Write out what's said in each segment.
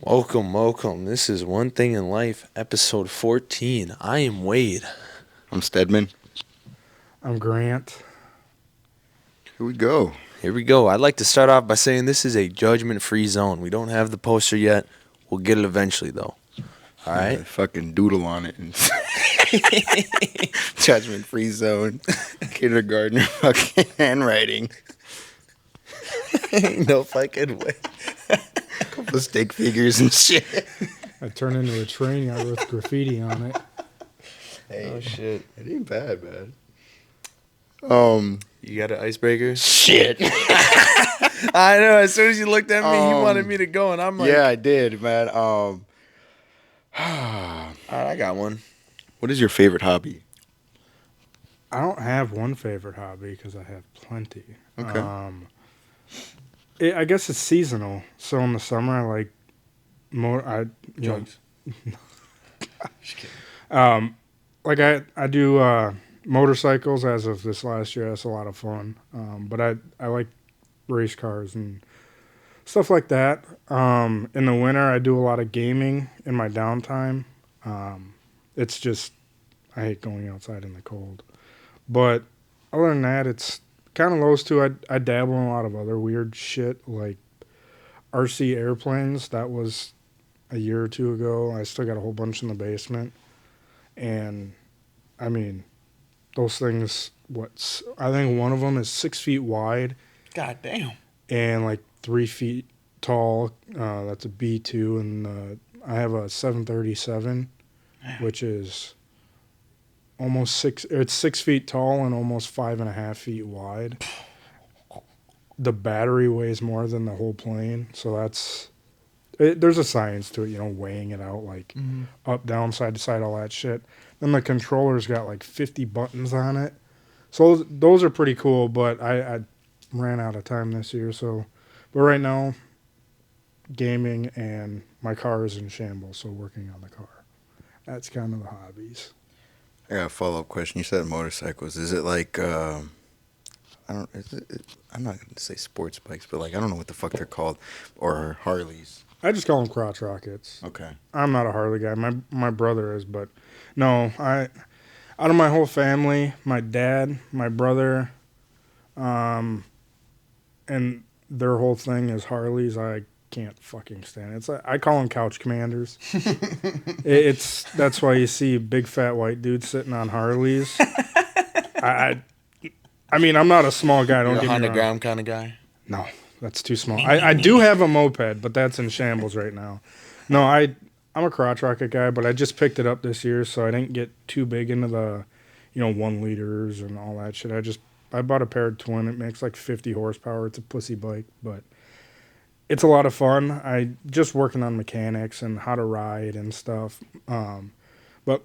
Welcome. This is One Thing in Life, episode 14. I am Wade. I'm Stedman. I'm Grant. Here we go. Here we go. I'd like to start off by saying this is a judgment-free zone. We don't have the poster yet. We'll get it eventually, though. All right? Fucking doodle on it. And Judgment-free zone. Kindergartner fucking handwriting. Ain't no fucking way. Couple of stick figures and shit. I turned into a train yard with graffiti on it. Hey, Oh, shit. it ain't bad, man. You got an icebreaker? Shit. I know. As soon as you looked at me, you wanted me to go, and I'm like... Yeah, I did, man. All right, I got one. What is your favorite hobby? I don't have one favorite hobby because I have plenty. Okay. I guess it's seasonal. So in the summer, I like Drugs. Just kidding. Like I do motorcycles as of this last year. That's a lot of fun. But I like race cars and stuff like that. In the winter, I do a lot of gaming in my downtime. It's just, I hate going outside in the cold. But other than that, it's kind of those two. I dabble in a lot of other weird shit like RC airplanes. That was a year or two ago. I still got a whole bunch in the basement. And, I mean, those things, I think one of them is 6 feet wide. God damn. And like 3 feet tall. That's a B2. And I have a 737, which is almost 6 feet tall and almost 5.5 feet wide. The battery weighs more than the whole plane. So there's a science to it, weighing it out, like up, down, side to side, all that shit. Then the controller's got like 50 buttons on it. So those are pretty cool, but I ran out of time this year. But right now, gaming and my car is in shambles, so working on the car. That's kind of the hobbies. I got a follow-up question. You said motorcycles. Is it like, I'm not going to say sports bikes, but like, I don't know what the fuck they're called. Or Harleys. I just call them crotch rockets. Okay. I'm not a Harley guy. My brother is, but no, out of my whole family, my dad, my brother, and their whole thing is Harleys. I can't fucking stand it. I call them couch commanders. That's why you see big fat white dudes sitting on Harleys. I mean, I'm not a small guy. Don't You're a get me wrong. 100-gram kind of guy? No, that's too small. I do have a moped, but that's in shambles right now. No, I'm a crotch rocket guy, but I just picked it up this year, so I didn't get too big into the, 1 liters and all that shit. I bought a paired twin. It makes like 50 horsepower. It's a pussy bike, but it's a lot of fun. I just working on mechanics and how to ride and stuff. But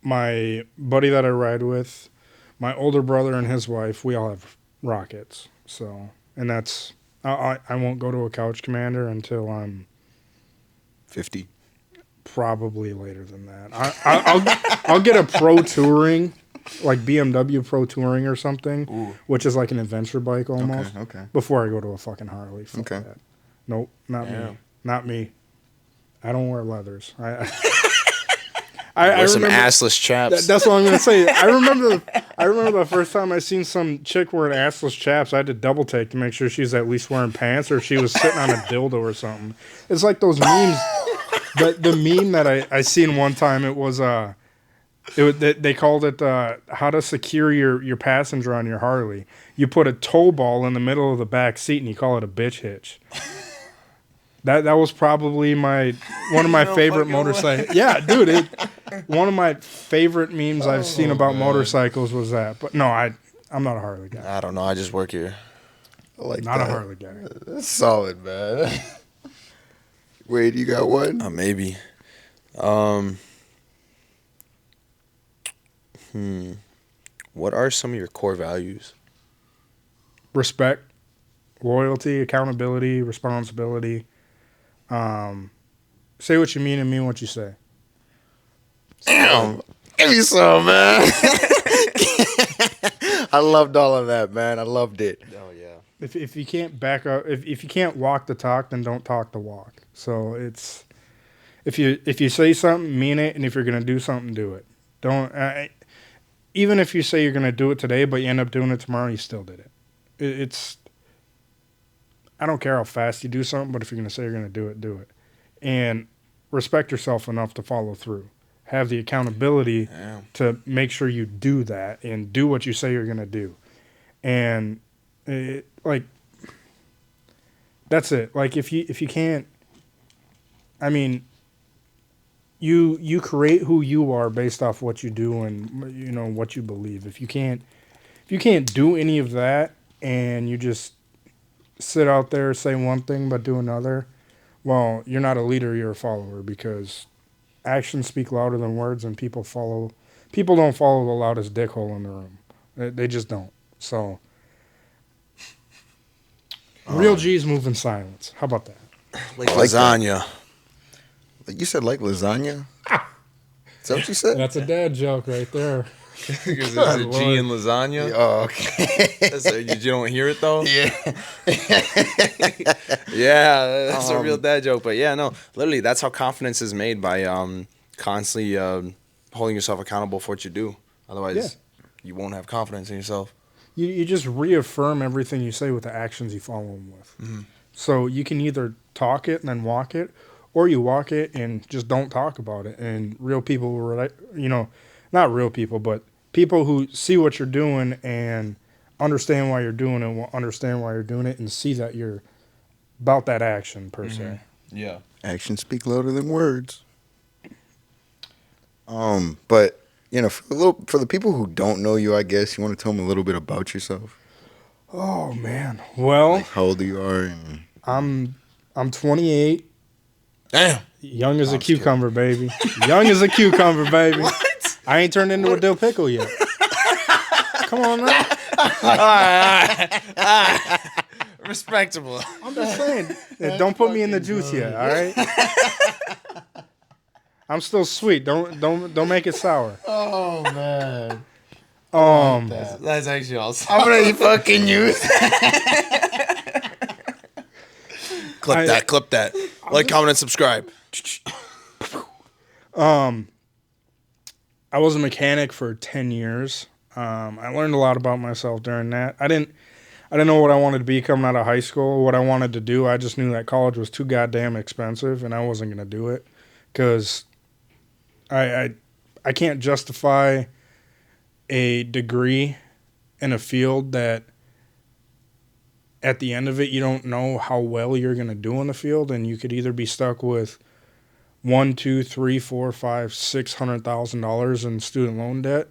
my buddy that I ride with, my older brother and his wife, we all have rockets. So, and that's, I won't go to a couch commander until I'm 50. probably later than that. I'll get a pro touring, like BMW Pro Touring or something, which is like an adventure bike almost. Okay. Before I go to a fucking Harley. Fuck Okay. that. Nope, not me. Not me. I don't wear leathers. I Some remember, assless chaps. that's what I'm gonna say. I remember the first time I seen some chick wearing assless chaps. I had to double take to make sure she's at least wearing pants or she was sitting on a dildo or something. It's like those memes. The meme that I seen one time, it was they called it how to secure your passenger on your Harley. You put a tow ball in the middle of the back seat and you call it a bitch hitch. That was probably one of my favorite motorcycles. Yeah, dude, one of my favorite memes I've seen about motorcycles was that. But no, I'm not a Harley guy. I don't know. I just work here. I like Not that. a Harley guy. That's solid, man. Wait, you got one? Maybe. What are some of your core values? Respect, loyalty, accountability, responsibility. Say what you mean and mean what you say. Damn. Give me some, man. I loved all of that, man. I loved it. Oh, yeah. if you can't back up, if you can't walk the talk, then don't talk the walk. So it's if you say something, mean it, and if you're gonna do something, do it. Don't even if you say you're gonna do it today, but you end up doing it tomorrow, you still did it. It's I don't care how fast you do something, but if you're gonna say you're gonna do it, do it, and respect yourself enough to follow through. Have the accountability to make sure you do that and do what you say you're gonna do, and like that's it. Like if you can't, I mean, you create who you are based off what you do and what you believe. If you can't do any of that and you just sit out there, say one thing but do another, well, you're not a leader, you're a follower, because actions speak louder than words, and people don't follow the loudest dickhole in the room. They just don't. So real G's move in silence. How about that? Like I like lasagna. You said like lasagna? Is that what you said? That's a dad joke right there. Because there's a G in lasagna. Oh, okay. So you don't hear it though? Yeah. Yeah, that's a real dad joke. But yeah, no, literally, that's how confidence is made, by constantly holding yourself accountable for what you do. Otherwise, you won't have confidence in yourself. You just reaffirm everything you say with the actions you follow them with. Mm-hmm. So you can either talk it and then walk it, or you walk it and just don't talk about it. And real people will, not real people, but people who see what you're doing and understand why you're doing it will understand why you're doing it and see that you're about that action per se. Yeah. Actions speak louder than words. But for the people who don't know you, I guess you want to tell them a little bit about yourself. Oh man, well, Like how old you are, and I'm 28. Damn. Young as a cucumber, baby. Young as a cucumber, baby. What? I ain't turned into a dill pickle yet. Come on now. All right. Respectable. I'm just saying. Don't put me in the juice yet, all right? I'm still sweet. Don't make it sour. Oh man. That's actually awesome. I'm gonna fucking use. Clip that. Like, comment, and subscribe. I was a mechanic for 10 years. I learned a lot about myself during that. I didn't know what I wanted to be coming out of high school, what I wanted to do. I just knew that college was too goddamn expensive, and I wasn't going to do it because I can't justify a degree in a field that at the end of it you don't know how well you're going to do in the field, and you could either be stuck with $1, $2, $3, $4, $5, $600,000 in student loan debt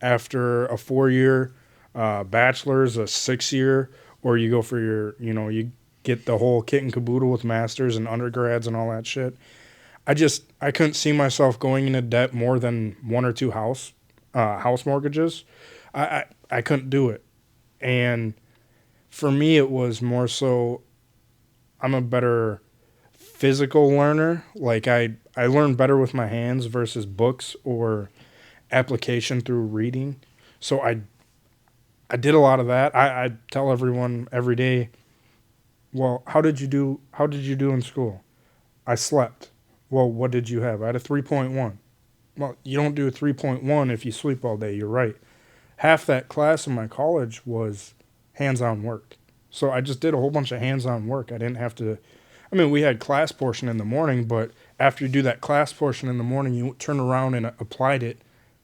after a 4-year bachelor's, a 6-year, or you go for your, you get the whole kit and caboodle with masters and undergrads and all that shit. I couldn't see myself going into debt more than 1 or 2 house mortgages. I couldn't do it. And for me, it was more so I'm a better physical learner. Like I learn better with my hands versus books or application through reading. So I did a lot of that. I tell everyone every day, well, how did you do in school? I slept. Well, what did you have? I had a 3.1. Well, you don't do a 3.1 if you sleep all day. You're right. Half that class in my college was hands-on work. So I just did a whole bunch of hands-on work. I didn't have to, we had class portion in the morning, but after you do that class portion in the morning, you turn around and applied it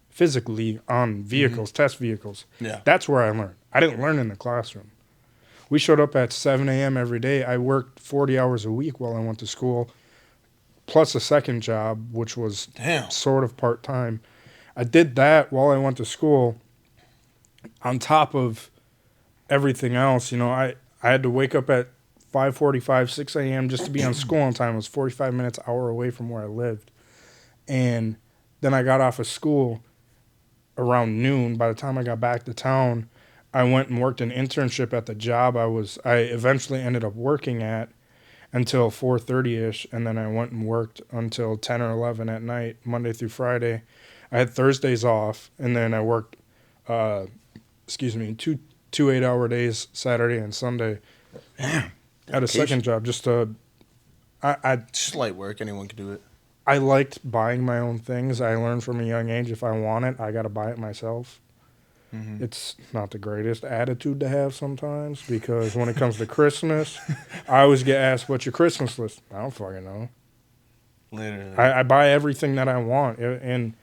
physically on vehicles, test vehicles. Yeah. That's where I learned. I didn't learn in the classroom. We showed up at 7 a.m. every day. I worked 40 hours a week while I went to school, plus a second job, which was sort of part-time. I did that while I went to school. On top of everything else, I had to wake up at 5:45, 6 a.m. just to be on school on time. It was 45 minutes, hour away from where I lived. And then I got off of school around noon. By the time I got back to town, I went and worked an internship at the job I eventually ended up working at until 4:30ish, and then I went and worked until 10 or 11 at night, Monday through Friday. I had Thursdays off, and then I worked 2 8-hour days, Saturday and Sunday. At a second job, just to, I Just light work. Anyone can do it. I liked buying my own things. I learned from a young age, if I want it, I got to buy it myself. Mm-hmm. It's not the greatest attitude to have sometimes, because when it comes to Christmas, I always get asked, what's your Christmas list? I don't fucking know. Literally. I buy everything that I want, and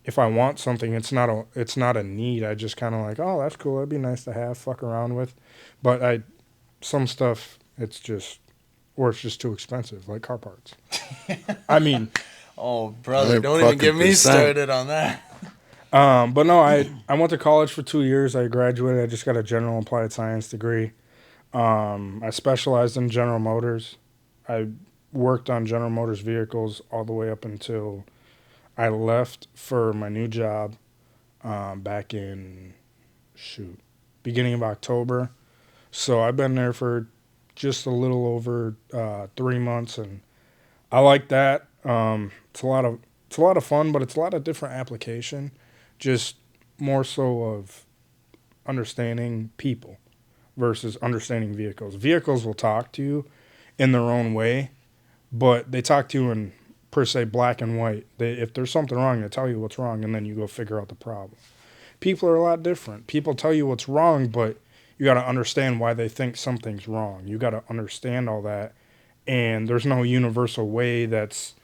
if I want something, it's not a need. I just kind of like, oh, that's cool. That'd be nice to have, fuck around with. But some stuff, it's just too expensive, like car parts. I mean, Oh, brother, don't even get me 100%. started on that. but no, I went to college for 2 years. I graduated. I just got a general applied science degree. I specialized in General Motors. I worked on General Motors vehicles all the way up until I left for my new job back in, beginning of October. So I've been there for just a little over 3 months, and I like that. It's a lot of fun, but it's a lot of different application. Just more so of understanding people versus understanding vehicles. Vehicles will talk to you in their own way, but they talk to you in per se black and white. If there's something wrong, they tell you what's wrong, and then you go figure out the problem. People are a lot different. People tell you what's wrong, but you got to understand why they think something's wrong. You got to understand all that, and there's no universal way that's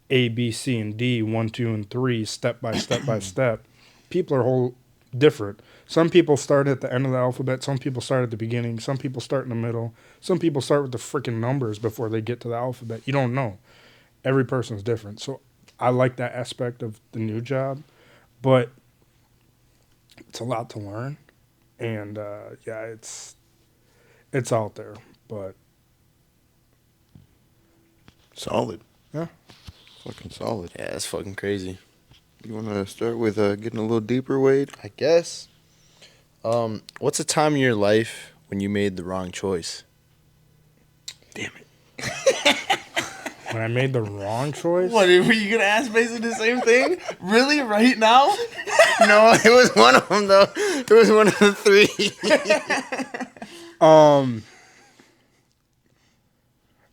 A, B, C, and D, 1, 2, and 3, step by step by step. People are whole different. Some people start at the end of the alphabet. Some people start at the beginning. Some people start in the middle. Some people start with the freaking numbers before they get to the alphabet. You don't know. Every person's different. So I like that aspect of the new job, but it's a lot to learn. And yeah, it's out there, but Solid. yeah. Fucking solid. Yeah, that's fucking crazy. You want to start with getting a little deeper, Wade? I guess. What's a time in your life when you made the wrong choice? Damn it. When I made the wrong choice. What, were you gonna ask basically the same thing? Really, right now? No, it was one of them, though. It was one of the three.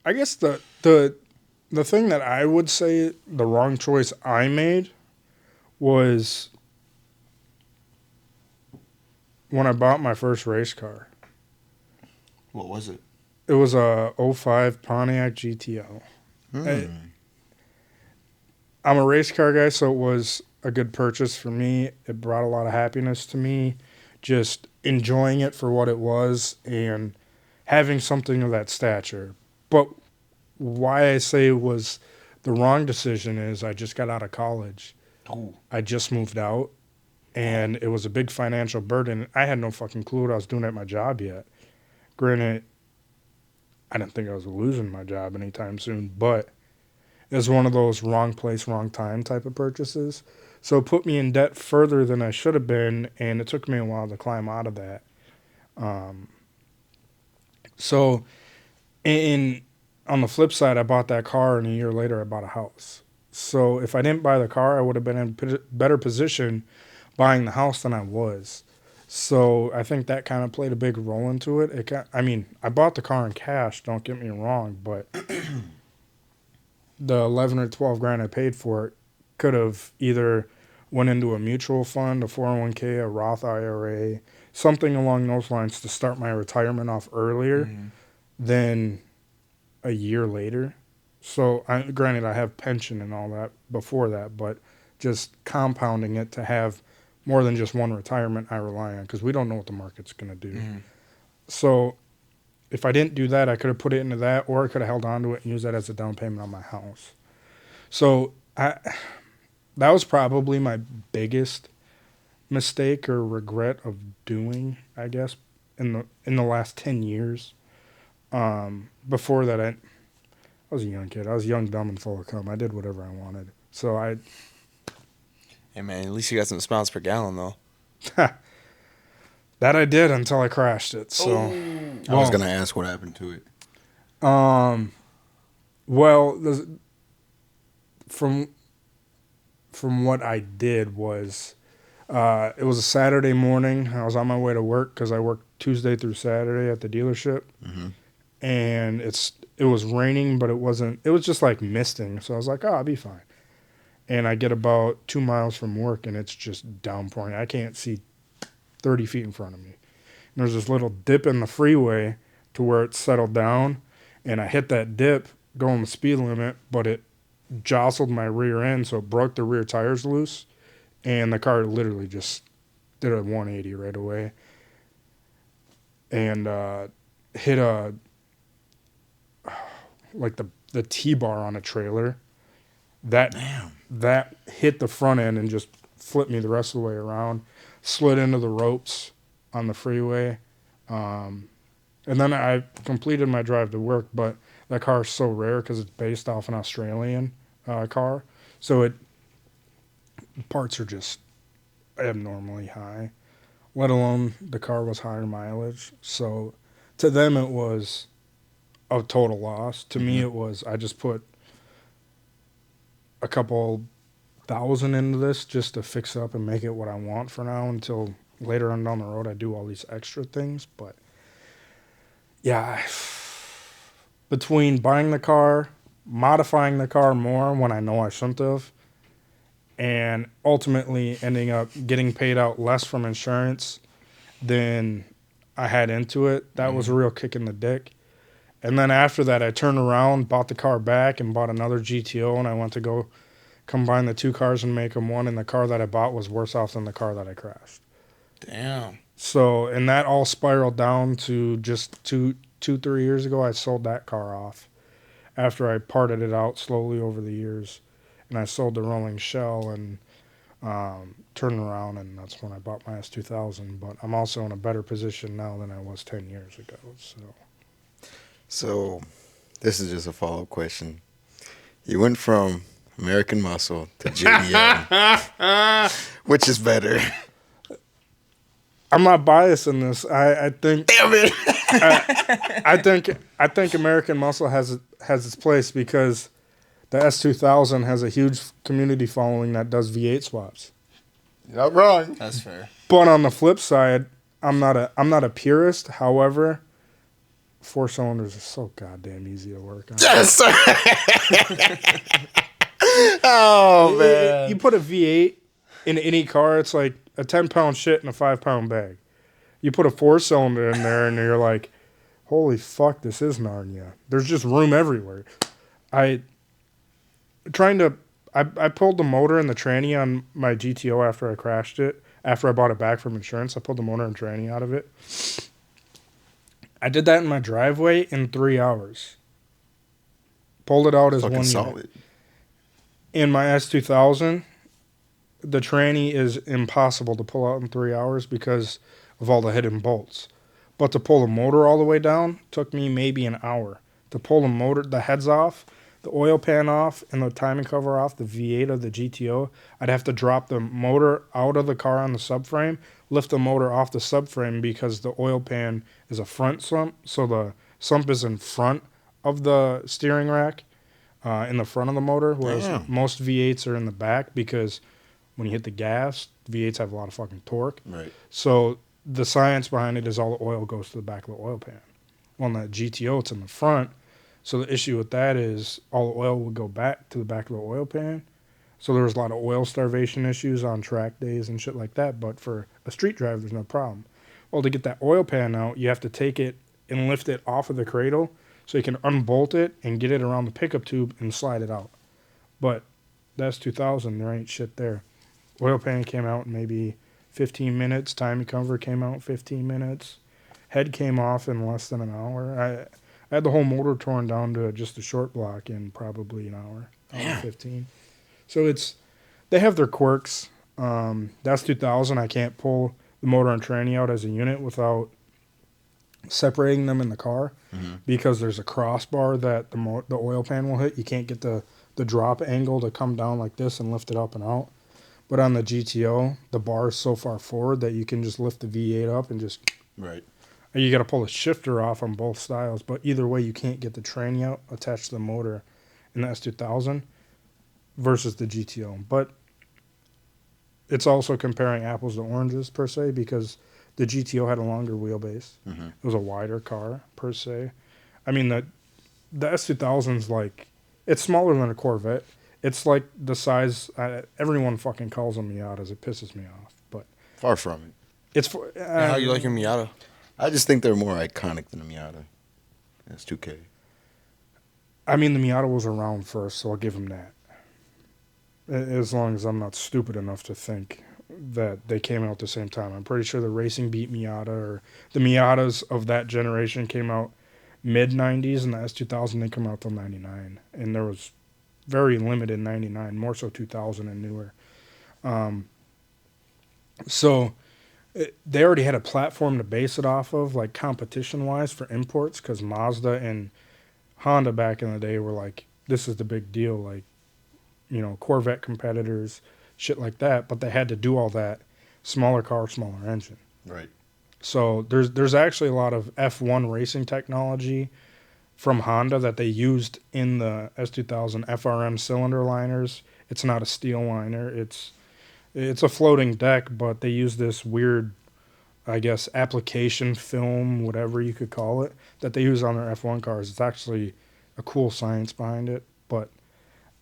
I guess the thing that I would say the wrong choice I made was when I bought my first race car. What was it? It was a 05 Pontiac GTO. I'm a race car guy, so it was a good purchase for me. It brought a lot of happiness to me, just enjoying it for what it was and having something of that stature. But why I say it was the wrong decision is I just got out of college. Ooh. I just moved out, and it was a big financial burden. I had no fucking clue what I was doing at my job yet. Granted, I didn't think I was losing my job anytime soon, but it was one of those wrong place, wrong time type of purchases. So it put me in debt further than I should have been, and it took me a while to climb out of that. So on the flip side, I bought that car, and a year later I bought a house. So if I didn't buy the car, I would have been in a better position buying the house than I was. So I think that kind of played a big role into it. I bought the car in cash, don't get me wrong, but the 11 or 12 grand I paid for it could have either went into a mutual fund, a 401k, a Roth IRA, something along those lines to start my retirement off earlier than a year later. So granted, I have pension and all that before that, but just compounding it to have more than just one retirement I rely on, because we don't know what the market's going to do. So if I didn't do that, I could have put it into that, or I could have held on to it and used that as a down payment on my house. So that was probably my biggest mistake or regret of doing, I guess, in the last 10 years. Before that, I was a young kid. I was young, dumb, and full of cum. I did whatever I wanted. So Hey man, at least you got some miles per gallon though. that I did until I crashed it. So I was going to ask what happened to it. well, from what I did was It was a Saturday morning. I was on my way to work because I worked Tuesday through Saturday at the dealership, and it was raining, but it wasn't. It was just like misting. So I was like, oh, I'll be fine. And I get about 2 miles from work, and it's just downpouring. I can't see 30 feet in front of me. And there's this little dip in the freeway to where it settled down, and I hit that dip going the speed limit, but it jostled my rear end, so it broke the rear tires loose, and the car literally just did a 180 right away, and hit like the T-bar on a trailer. That hit the front end and just flipped me the rest of the way around, slid into the ropes on the freeway, and then I completed my drive to work, but that car is so rare because it's based off an Australian car, so parts are just abnormally high, let alone the car was higher mileage. So to them it was a total loss. To me it was, I just put a couple thousand into this just to fix up and make it what I want for now until later on down the road I do all these extra things. But yeah, between buying the car, modifying the car more when I know I shouldn't have, and ultimately ending up getting paid out less from insurance than I had into it, that was a real kick in the dick. And then after that, I turned around, bought the car back, and bought another GTO, and I went to go combine the two cars and make them one, and the car that I bought was worse off than the car that I crashed. Damn. So, and that all spiraled down to just 3 years ago, I sold that car off after I parted it out slowly over the years. And I sold the rolling shell and turned around, and that's when I bought my S2000. But I'm also in a better position now than I was 10 years ago. So, this is just a follow-up question. You went from American Muscle to JDM. Which is better? I'm not biased in this. I think. Damn it! I think American Muscle has its place because the S2000 has a huge community following that does V8 swaps. You're not wrong. That's fair. But on the flip side, I'm not a purist. However, 4 cylinders is so goddamn easy to work on. Yes, sir. Oh man! You put a V8 in any car, it's like a 10-pound shit in a 5-pound bag. You put a 4-cylinder in there, and you're like, "Holy fuck, this is Narnia." There's just room everywhere. I pulled the motor and the tranny on my GTO after I crashed it. After I bought it back from insurance, I pulled the motor and tranny out of it. I did that in my driveway in 3 hours. Pulled it out as Fucking one solid. unit. In my S2000, the tranny is impossible to pull out in 3 hours because of all the hidden bolts. But to pull the motor all the way down took me maybe an hour. To pull the motor, the heads off, the oil pan off, and the timing cover off the V8 of the GTO, I'd have to drop the motor out of the car on the subframe, lift the motor off the subframe because the oil pan is a front sump, so the sump is in front of the steering rack, in the front of the motor, whereas most V8s are in the back because when you hit the gas, V8s have a lot of fucking torque. Right. So the science behind it is all the oil goes to the back of the oil pan. On the GTO, it's in the front. So the issue with that is all the oil would go back to the back of the oil pan. So there was a lot of oil starvation issues on track days and shit like that. But for a street drive, there's no problem. Well, to get that oil pan out, you have to take it and lift it off of the cradle so you can unbolt it and get it around the pickup tube and slide it out. But that's 2000. There ain't shit there. Oil pan came out in maybe 15 minutes. Timing cover came out in 15 minutes. Head came off in less than an hour. I had the whole motor torn down to just a short block in probably an hour, hour 15. So they have their quirks. That's 2000. I can't pull the motor and tranny out as a unit without separating them in the car because there's a crossbar that the oil pan will hit. You can't get the drop angle to come down like this and lift it up and out. But on the GTO, the bar is so far forward that you can just lift the V8 up and just... Right. You got to pull the shifter off on both styles, but either way, you can't get the tranny out attached to the motor in the S2000 versus the GTO. But it's also comparing apples to oranges per se because the GTO had a longer wheelbase. Mm-hmm. It was a wider car per se. I mean the S2000's like it's smaller than a Corvette. It's like the size. Everyone fucking calls them Miatas. It pisses me off, but Far from it. it's for. How you like your Miata? I just think they're more iconic than a Miata. That's 2K. I mean, the Miata was around first, so I'll give him that. As long as I'm not stupid enough to think that they came out at the same time. I'm pretty sure the Racing Beat Miata or the Miatas of that generation came out mid 90s, and the S2000 didn't come out till 99. And there was very limited 99, more so 2000 and newer. They already had a platform to base it off of, like competition-wise for imports, because Mazda and Honda back in the day were like, this is the big deal, like, you know, Corvette competitors, shit like that. But they had to do all that, smaller car, smaller engine. Right. So there's actually a lot of F1 racing technology from Honda that they used in the S2000 FRM cylinder liners. It's not a steel liner. It's a floating deck, but they use this weird, I guess, application film, whatever you could call it, that they use on their F1 cars. It's actually a cool science behind it, but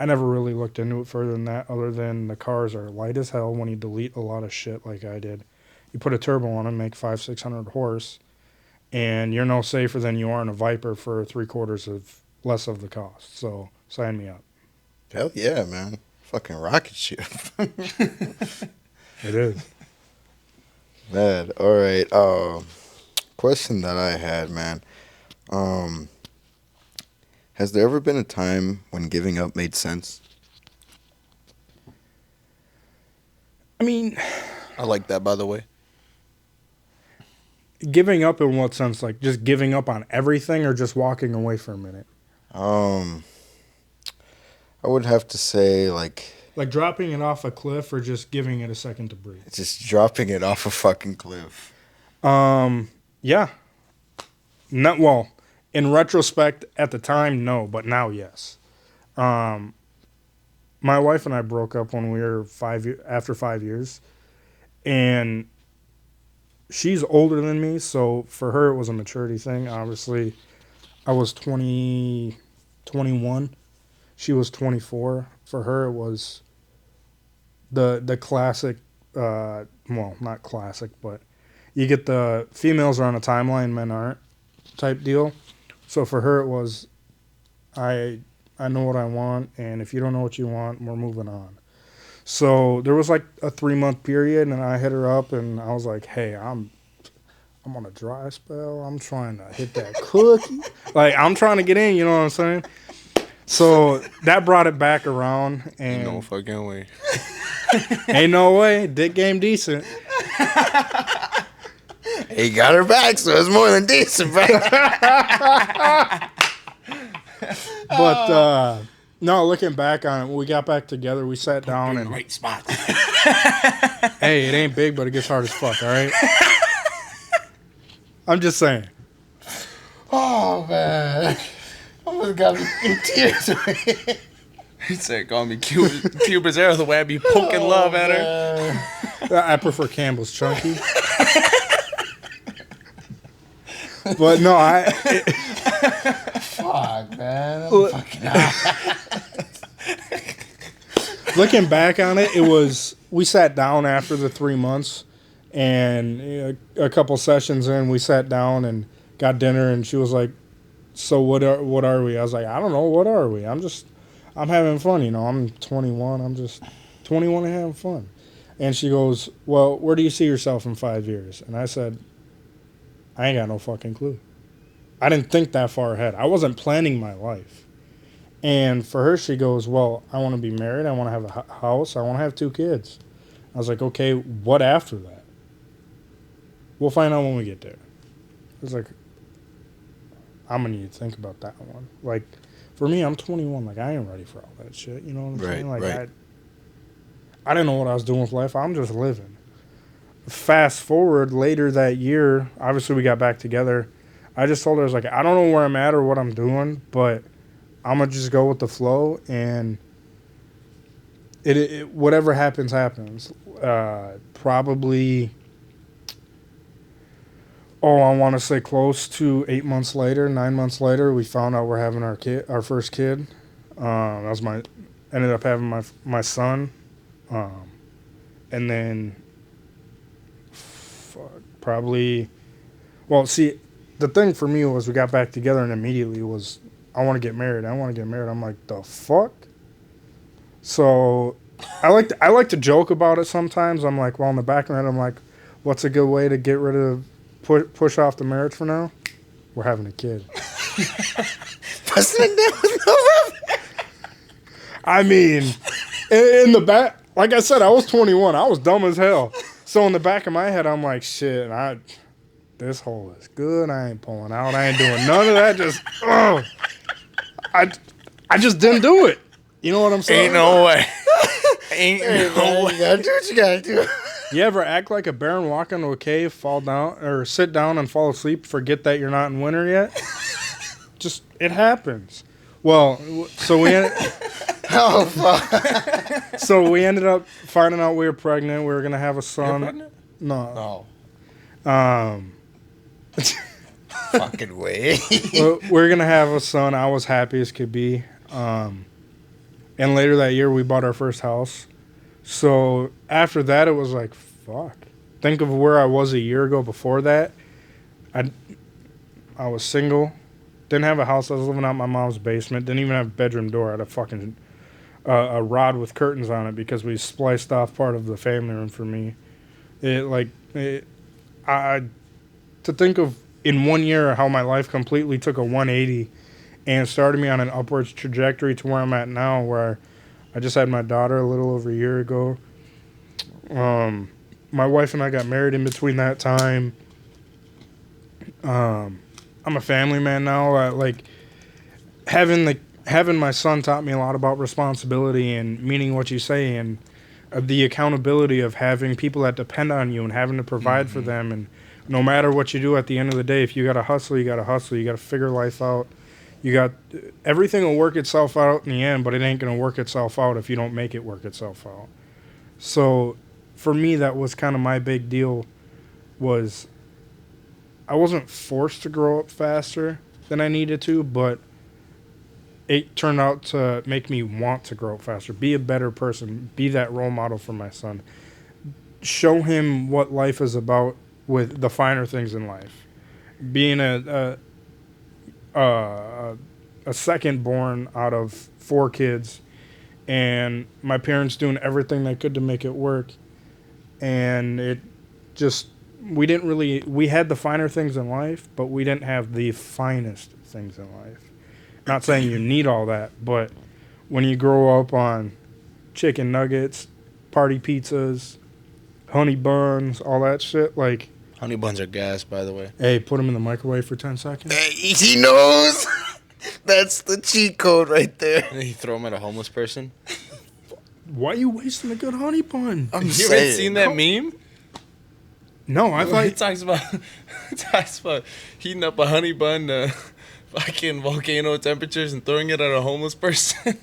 I never really looked into it further than that, other than the cars are light as hell when you delete a lot of shit like I did. You put a turbo on them, make 500-600 horse, and you're no safer than you are in a Viper for 3/4 of less of the cost. So sign me up. Hell yeah, man. Fucking rocket ship. It is. Man, all right. Question that I had, man. Has there ever been a time when giving up made sense? I mean, I like that, by the way. giving up in what sense? Like just giving up on everything or just walking away for a minute? I would have to say, like dropping it off a cliff or just giving it a second to breathe? just dropping it off a fucking cliff. Yeah. Not well. In retrospect, at the time, no, but now, yes. My wife and I broke up when we were after 5 years, and she's older than me, so for her it was a maturity thing. Obviously, I was 21. She was 24. For her, it was the classic. Well, not classic, but you get the females are on a timeline, men aren't, type deal. So for her, it was, I know what I want, and if you don't know what you want, we're moving on. So there was like a 3-month period, and I hit her up, and I was like, hey, I'm on a dry spell. I'm trying to hit that cookie. Like, I'm trying to get in, you know what I'm saying? So that brought it back around, and No fucking way. ain't no way. Dick game decent. He got her back, so it's more than decent, bro. But no, looking back on it, when we got back together, we sat down and Great spot. hey, it ain't big, but it gets hard as fuck. All right. I'm just saying. Oh, man. Almost got me in tears. He said, call me Cupid's arrow, the way I be poking love at her. I prefer Campbell's Chunky. But no, Fuck, man. I'm fucking out. looking back on it, we sat down after the 3 months, and a couple sessions in, we sat down and got dinner, and she was like, so what are we? I was like, I don't know, what are we? I'm having fun, you know. I'm 21. I'm just 21 and having fun. And she goes, well, where do you see yourself in 5 years? And I said, I ain't got no fucking clue. I didn't think that far ahead. I wasn't planning my life. And for her, she goes, well, I want to be married. I want to have a house. I want to have 2 kids. I was like, okay, what after that? We'll find out when we get there. I was like, I'm going to need to think about that one. Like, for me, I'm 21. Like, I ain't ready for all that shit. You know what I'm saying? Like, right. I didn't know what I was doing with life. I'm just living. Fast forward later that year, obviously we got back together. I just told her, I was like, I don't know where I'm at or what I'm doing, but I'm going to just go with the flow. And whatever happens. Probably. Oh, I want to say close to 9 months later, we found out we're having our first kid. That was ended up having my son, and then probably. Well, see, the thing for me was we got back together and immediately was I want to get married. I'm like, the fuck. So, I like to joke about it sometimes. I'm like, well, in the back of my head, I'm like, what's a good way to get rid of push off the marriage for now? We're having a kid. I mean, in the back, like I said, I was 21. I was dumb as hell. So in the back of my head, I'm like, shit, this hole is good. I ain't pulling out. I ain't doing none of that. Just, I just didn't do it. You know what I'm saying? Ain't no way. Ain't no way. You gotta do what you gotta do. You ever act like a bear and walk into a cave, fall down, or sit down and fall asleep, forget that you're not in winter yet? Just, it happens. Well, so we ended up finding out we were pregnant. We were going to have a son. You're pregnant? No. Fucking way. We're going to have a son. I was happy as could be. And later that year, we bought our first house. So after that, it was like, fuck. Think of where I was a year ago before that. I was single. Didn't have a house. I was living out in my mom's basement. Didn't even have a bedroom door. I had a fucking a rod with curtains on it because we spliced off part of the family room for me. To think of in 1 year how my life completely took a 180 and started me on an upwards trajectory to where I'm at now, where I just had my daughter a little over a year ago. My wife and I got married in between that time. I'm a family man now. Having my son taught me a lot about responsibility and meaning what you say, and the accountability of having people that depend on you and having to provide for them. And no matter what you do at the end of the day, if you got to hustle, you got to hustle. You got to figure life out. Everything will work itself out in the end, but it ain't going to work itself out if you don't make it work itself out. So for me, that was kind of my big deal. Was I wasn't forced to grow up faster than I needed to, but it turned out to make me want to grow up faster, be a better person, be that role model for my son, show him what life is about with the finer things in life. Being a second born out of 4 kids, and my parents doing everything they could to make it work, and it just we had the finer things in life, but we didn't have the finest things in life. Not saying you need all that, but when you grow up on chicken nuggets, party pizzas, honey buns, all that shit, like... Honey buns are gas, by the way. Hey, put them in the microwave for 10 seconds. Hey, he knows. That's the cheat code right there. You throw them at a homeless person? Why are you wasting a good honey bun? You haven't seen that meme? No, I thought... He talks about heating up a honey bun to fucking volcano temperatures and throwing it at a homeless person.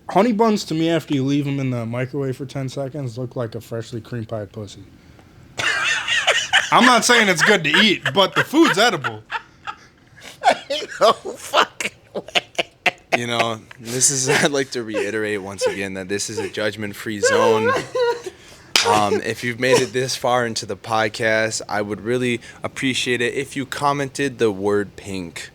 Honey buns, to me, after you leave them in the microwave for 10 seconds, look like a freshly cream pied pussy. I'm not saying it's good to eat, but the food's edible. No fucking way. You know, I'd like to reiterate once again that this is a judgment-free zone. If you've made it this far into the podcast, I would really appreciate it if you commented the word pink.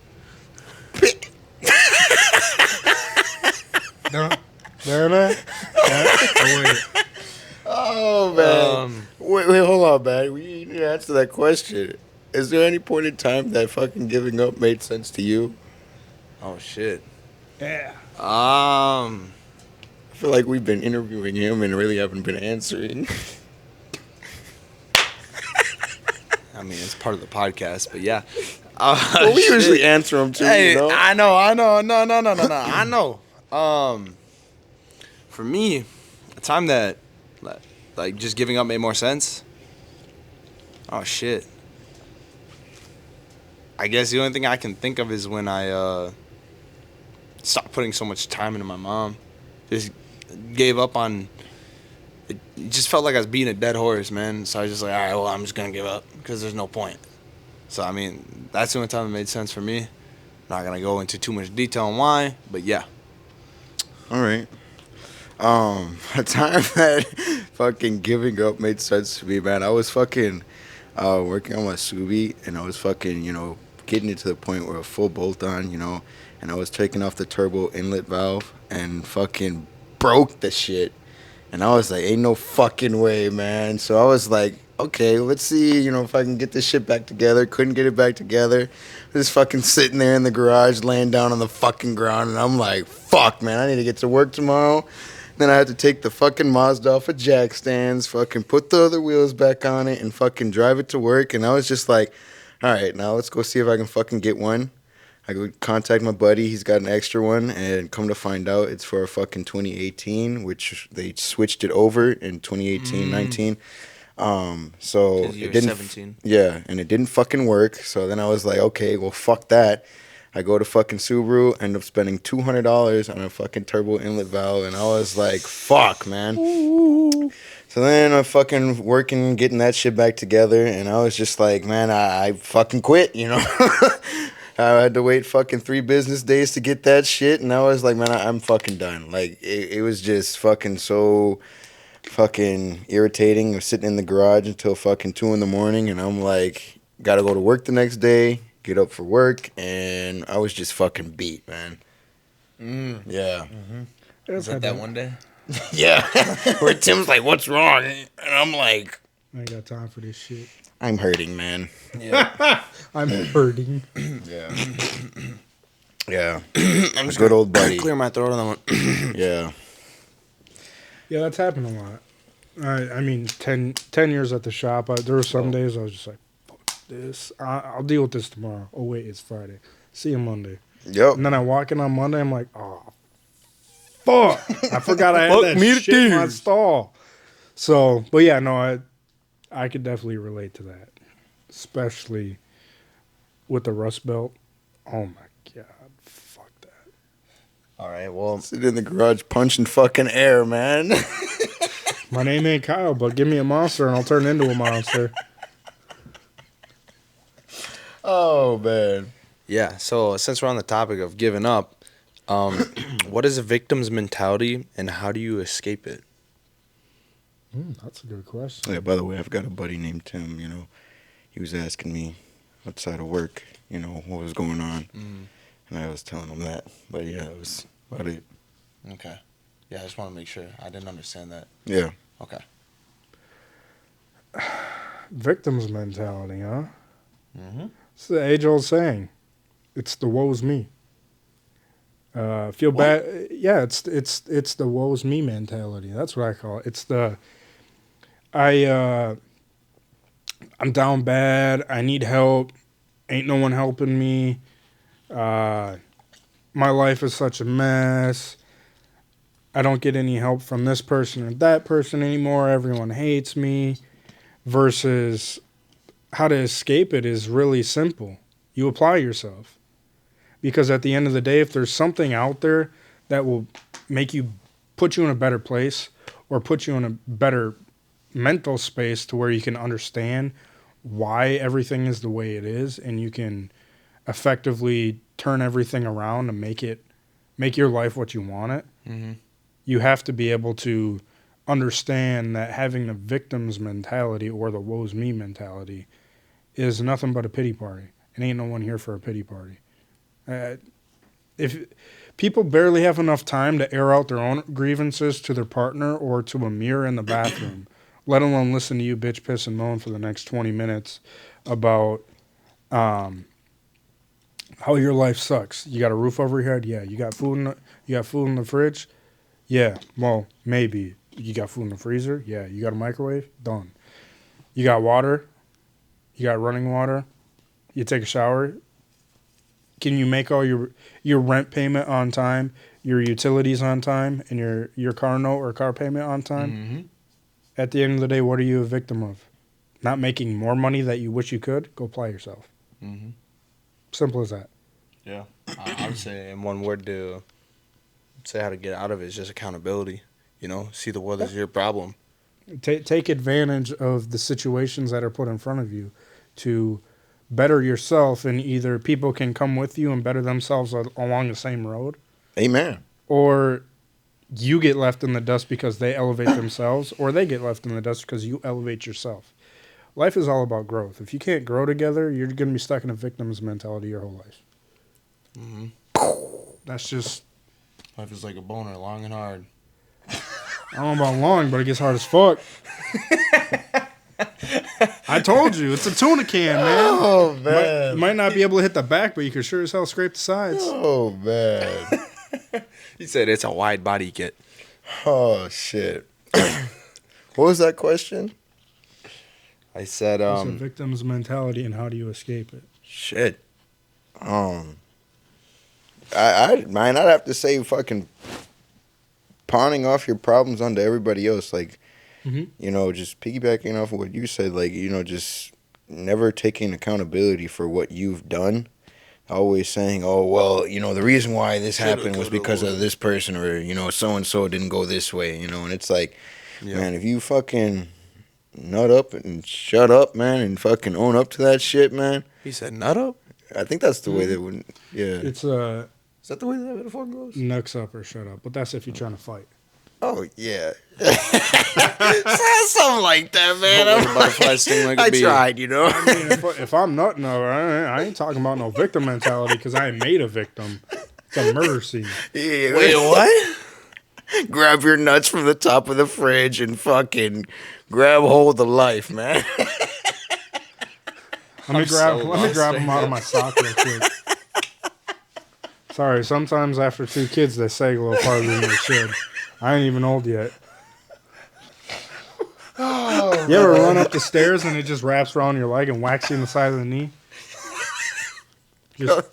Oh, man. Wait, hold on, man. We need to answer that question. Is there any point in time that fucking giving up made sense to you? Oh, shit. Yeah. I feel like we've been interviewing him and really haven't been answering. I mean, it's part of the podcast, but yeah. Well, we usually answer them too, Hey, you know? I know. No. I know. For me, a time that, like, just giving up made more sense. Oh, shit. I guess the only thing I can think of is when I stopped putting so much time into my mom. Just gave up on. It just felt like I was beating a dead horse, man. So I was just like, all right, well, I'm just gonna give up because there's no point. So I mean, that's the only time it made sense for me. Not gonna go into too much detail on why, but yeah. All right. A time that fucking giving up made sense to me, man. I was fucking working on my Subi, and I was fucking, getting it to the point where a full bolt on, and I was taking off the turbo inlet valve and fucking broke the shit. And I was like, ain't no fucking way, man. So I was like, okay, let's see, if I can get this shit back together. Couldn't get it back together. Just fucking sitting there in the garage, laying down on the fucking ground, and I'm like, fuck, man, I need to get to work tomorrow. Then I had to take the fucking Mazda off of jack stands, fucking put the other wheels back on it, and fucking drive it to work. And I was just like, all right, now let's go see if I can fucking get one. I would contact my buddy. He's got an extra one, and come to find out, it's for a fucking 2018, which they switched it over in 2018, 19. So You it were didn't. 17. Yeah, and it didn't fucking work. So then I was like, okay, well, fuck that. I go to fucking Subaru, end up spending $200 on a fucking turbo inlet valve, and I was like, fuck, man. Ooh. So then I'm fucking working, getting that shit back together, and I was just like, man, I fucking quit, I had to wait fucking 3 business days to get that shit, and I was like, man, I'm fucking done. Like, it was just fucking so fucking irritating. I was sitting in the garage until fucking 2 in the morning, and I'm like, gotta go to work the next day, get up for work, and I was just fucking beat, man. Yeah. Was that one day? Yeah. Where Tim's like, what's wrong? And I'm like, I ain't got time for this shit. I'm hurting, man. Yeah. I'm hurting. Yeah. Yeah. I'm just Good old buddy. clear my throat on that one. Yeah. Yeah, that's happened a lot. I mean, 10 years at the shop. There were some days I was just like, fuck this. I'll deal with this tomorrow. Oh, wait, it's Friday. See you Monday. Yep. And then I walk in on Monday. I'm like, oh, fuck. I forgot I had that shit in my stall. So, but yeah, no, I could definitely relate to that. Especially with the Rust Belt. Oh, my God. Fuck that. All right, well, Sit in the garage punching fucking air, man. My name ain't Kyle, but give me a monster and I'll turn into a monster. Oh, man. yeah. So since we're on the topic of giving up, what is a victim's mentality and how do you escape it? That's a good question. Yeah, by the way, I've got a buddy named Tim, He was asking me outside of work, what was going on. And I was telling him that. But yeah, it was about it. Okay. Yeah, I just want to make sure. I didn't understand that. Yeah. Okay. Victim's mentality, huh? Mm-hmm. It's the age-old saying. It's the woe's me. Feel bad. Yeah, it's the woe's me mentality. That's what I call it. It's the I'm down bad. I need help. Ain't no one helping me. My life is such a mess. I don't get any help from this person or that person anymore. Everyone hates me. Versus how to escape it is really simple. You apply yourself. Because at the end of the day, if there's something out there that will put you in a better place or put you in a better mental space to where you can understand why everything is the way it is and you can effectively turn everything around and make your life what you want it, you have to be able to understand that having the victim's mentality or the woe's me mentality is nothing but a pity party. And ain't no one here for a pity party. If people barely have enough time to air out their own grievances to their partner or to a mirror in the bathroom, let alone listen to you bitch, piss, and moan for the next 20 minutes about how your life sucks. You got a roof over your head? Yeah. You got food in the fridge? Yeah. Well, maybe. You got food in the freezer? Yeah. You got a microwave? Done. You got water? You got running water? You take a shower? Can you make all your rent payment on time, your utilities on time, and your car note or car payment on time? Mm-hmm. At the end of the day, what are you a victim of? Not making more money that you wish you could? Go apply yourself. Mm-hmm. Simple as that. Yeah. I would say in one word to say how to get out of it is just accountability. see the world as your problem. Take advantage of the situations that are put in front of you to better yourself, and either people can come with you and better themselves along the same road, Amen. or you get left in the dust because they elevate themselves, or they get left in the dust because you elevate yourself. Life is all about growth. If you can't grow together, you're going to be stuck in a victim's mentality your whole life. That's just... Life is like a boner, long and hard. I don't know about long, but it gets hard as fuck. I told you, it's a tuna can, man. Oh, man. Might not be able to hit the back, but you can sure as hell scrape the sides. Oh, man. You said it's a wide body kit. Oh, shit. What was that question? I said, It's a victim's mentality, and how do you escape it? Shit. I'd have to say fucking pawning off your problems onto everybody else. Like, just piggybacking off of what you said, like, just never taking accountability for what you've done. Always saying, oh, well, the reason why this happened was because of this person, or, so-and-so didn't go this way, and it's like, man, if you fucking nut up and shut up, man, and fucking own up to that shit, man. He said nut up? I think that's the way that would, It's Is that the way that metaphor goes? Nucks up or shut up, but that's if you're trying to fight. Oh, yeah. Something like that, man. I tried, I mean, if I'm nutting over, I ain't talking about no victim mentality because I ain't made a victim. It's a murder scene. Yeah, Wait, what? Grab your nuts from the top of the fridge and fucking grab hold of life, man. Let me grab them out of my sock real quick. Sorry, sometimes after 2 kids, they sag a little farther than they should. I ain't even old yet. You ever run up the stairs and it just wraps around your leg and whacks you in the side of the knee? Just,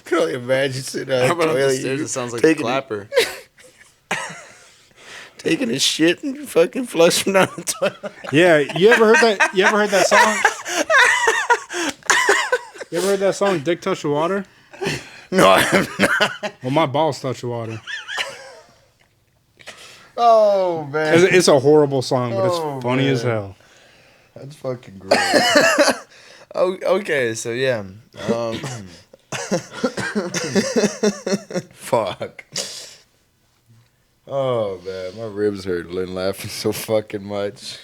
Can only imagine sitting on How the about up the toilet, stairs? It sounds like a taking- clapper. taking a shit and fucking flushing down the toilet. yeah, you ever heard that? You ever heard that song? You ever heard that song, "Dick Touch the Water"? No, I have not. Well, my balls touch the water. Oh, man. It's a horrible song, but it's Oh, funny as man. hell. That's fucking great. Oh, okay, so yeah. Fuck. Oh, man. My ribs hurt laughing so fucking much.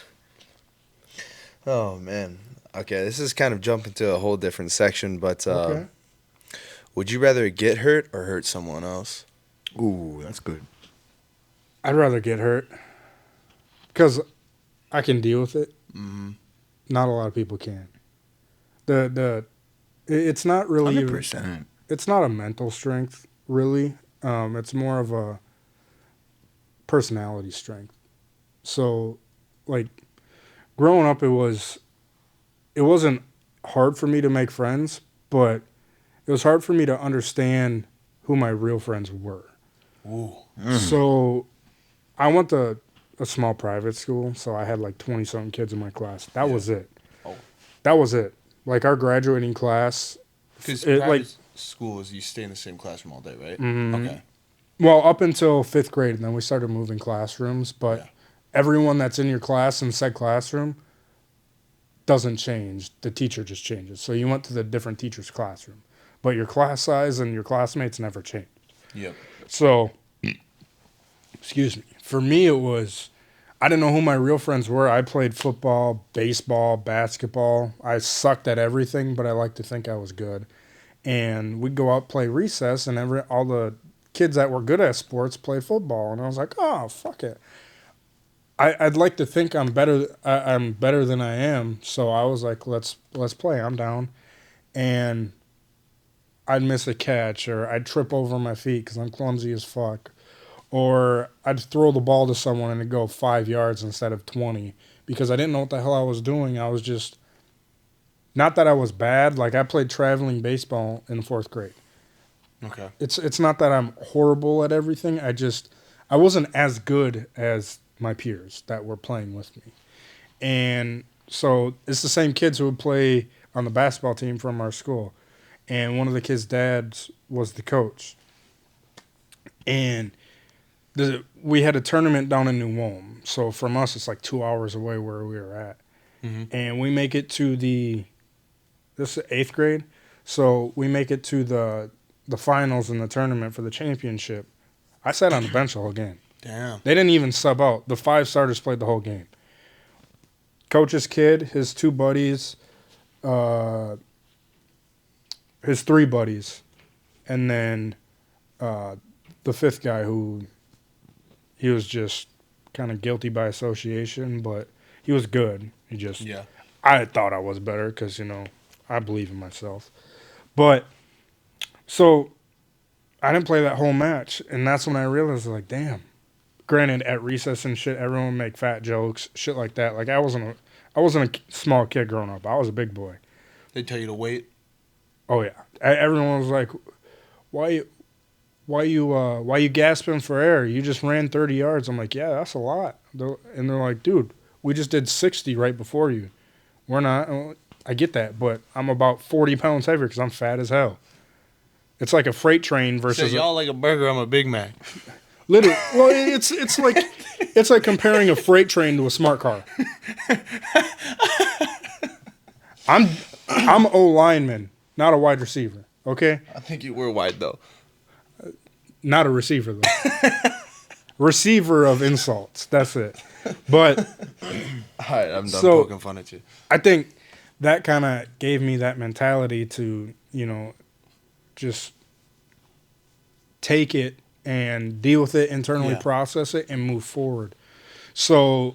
Oh, man. Okay, this is kind of jumping to a whole different section, but Okay. would you rather get hurt or hurt someone else? Ooh, that's good. I'd rather get hurt because I can deal with it. Mm-hmm. Not a lot of people can. It's not really. 100%. It's not a mental strength, really. It's more of a personality strength. So, like, growing up, it wasn't hard for me to make friends, but it was hard for me to understand who my real friends were. Ooh. So, I went to a small private school, so I had like 20-something kids in my class. That was it. Oh. That was it. Like, our graduating class. Because like school is you stay in the same classroom all day, right? Mhm. Okay. Well, up until 5th grade, and then we started moving classrooms. But Yeah. everyone that's in your class in said classroom doesn't change. The teacher just changes. So you went to the different teacher's classroom, but your class size and your classmates never changed. Yep. So, excuse me. For me, it was I didn't know who my real friends were. I played football, baseball, basketball. I sucked at everything, but I like to think I was good. And we'd go out play recess, and all the kids that were good at sports played football. And I was like, oh, fuck it. I'd like to think I'm better. I'm better than I am. So I was like, let's play. I'm down. And I'd miss a catch, or I'd trip over my feet because I'm clumsy as fuck. Or I'd throw the ball to someone and it'd go 5 yards instead of 20 because I didn't know what the hell I was doing. I was just, not that I was bad. Like, I played traveling baseball in 4th grade. Okay. It's not that I'm horrible at everything. I wasn't as good as my peers that were playing with me. And so it's the same kids who would play on the basketball team from our school. And one of the kids' dads was the coach. And we had a tournament down in New Ulm. So from us, it's like 2 hours away where we were at. And we make it to this is 8th grade. So we make it to the finals in the tournament for the championship. I sat on the bench the whole game. Damn. They didn't even sub out. The 5 starters played the whole game. Coach's kid, his 2 buddies, his 3 buddies, and then the 5th guy who he was just kind of guilty by association, but he was good. He just, I thought I was better because, I believe in myself. But, so, I didn't play that whole match, and that's when I realized, like, damn. Granted, at recess and shit, everyone would make fat jokes, shit like that. Like, I wasn't a small kid growing up. I was a big boy. They tell you to wait? Oh, yeah. Everyone was like, why you gasping for air? You just ran 30 yards. I'm like, yeah, that's a lot. And they're like, dude, we just did 60 right before you. We're not. I get that, but I'm about 40 pounds heavier because I'm fat as hell. It's like a freight train versus. So y'all like a burger, I'm a Big Mac. Literally, well, it's like comparing a freight train to a smart car. I'm O lineman, not a wide receiver. Okay. I think you were wide though. Not a receiver though. Receiver of insults. That's it. But all right, I'm done poking fun at you. I think that kind of gave me that mentality to just take it and deal with it internally, process it, and move forward. So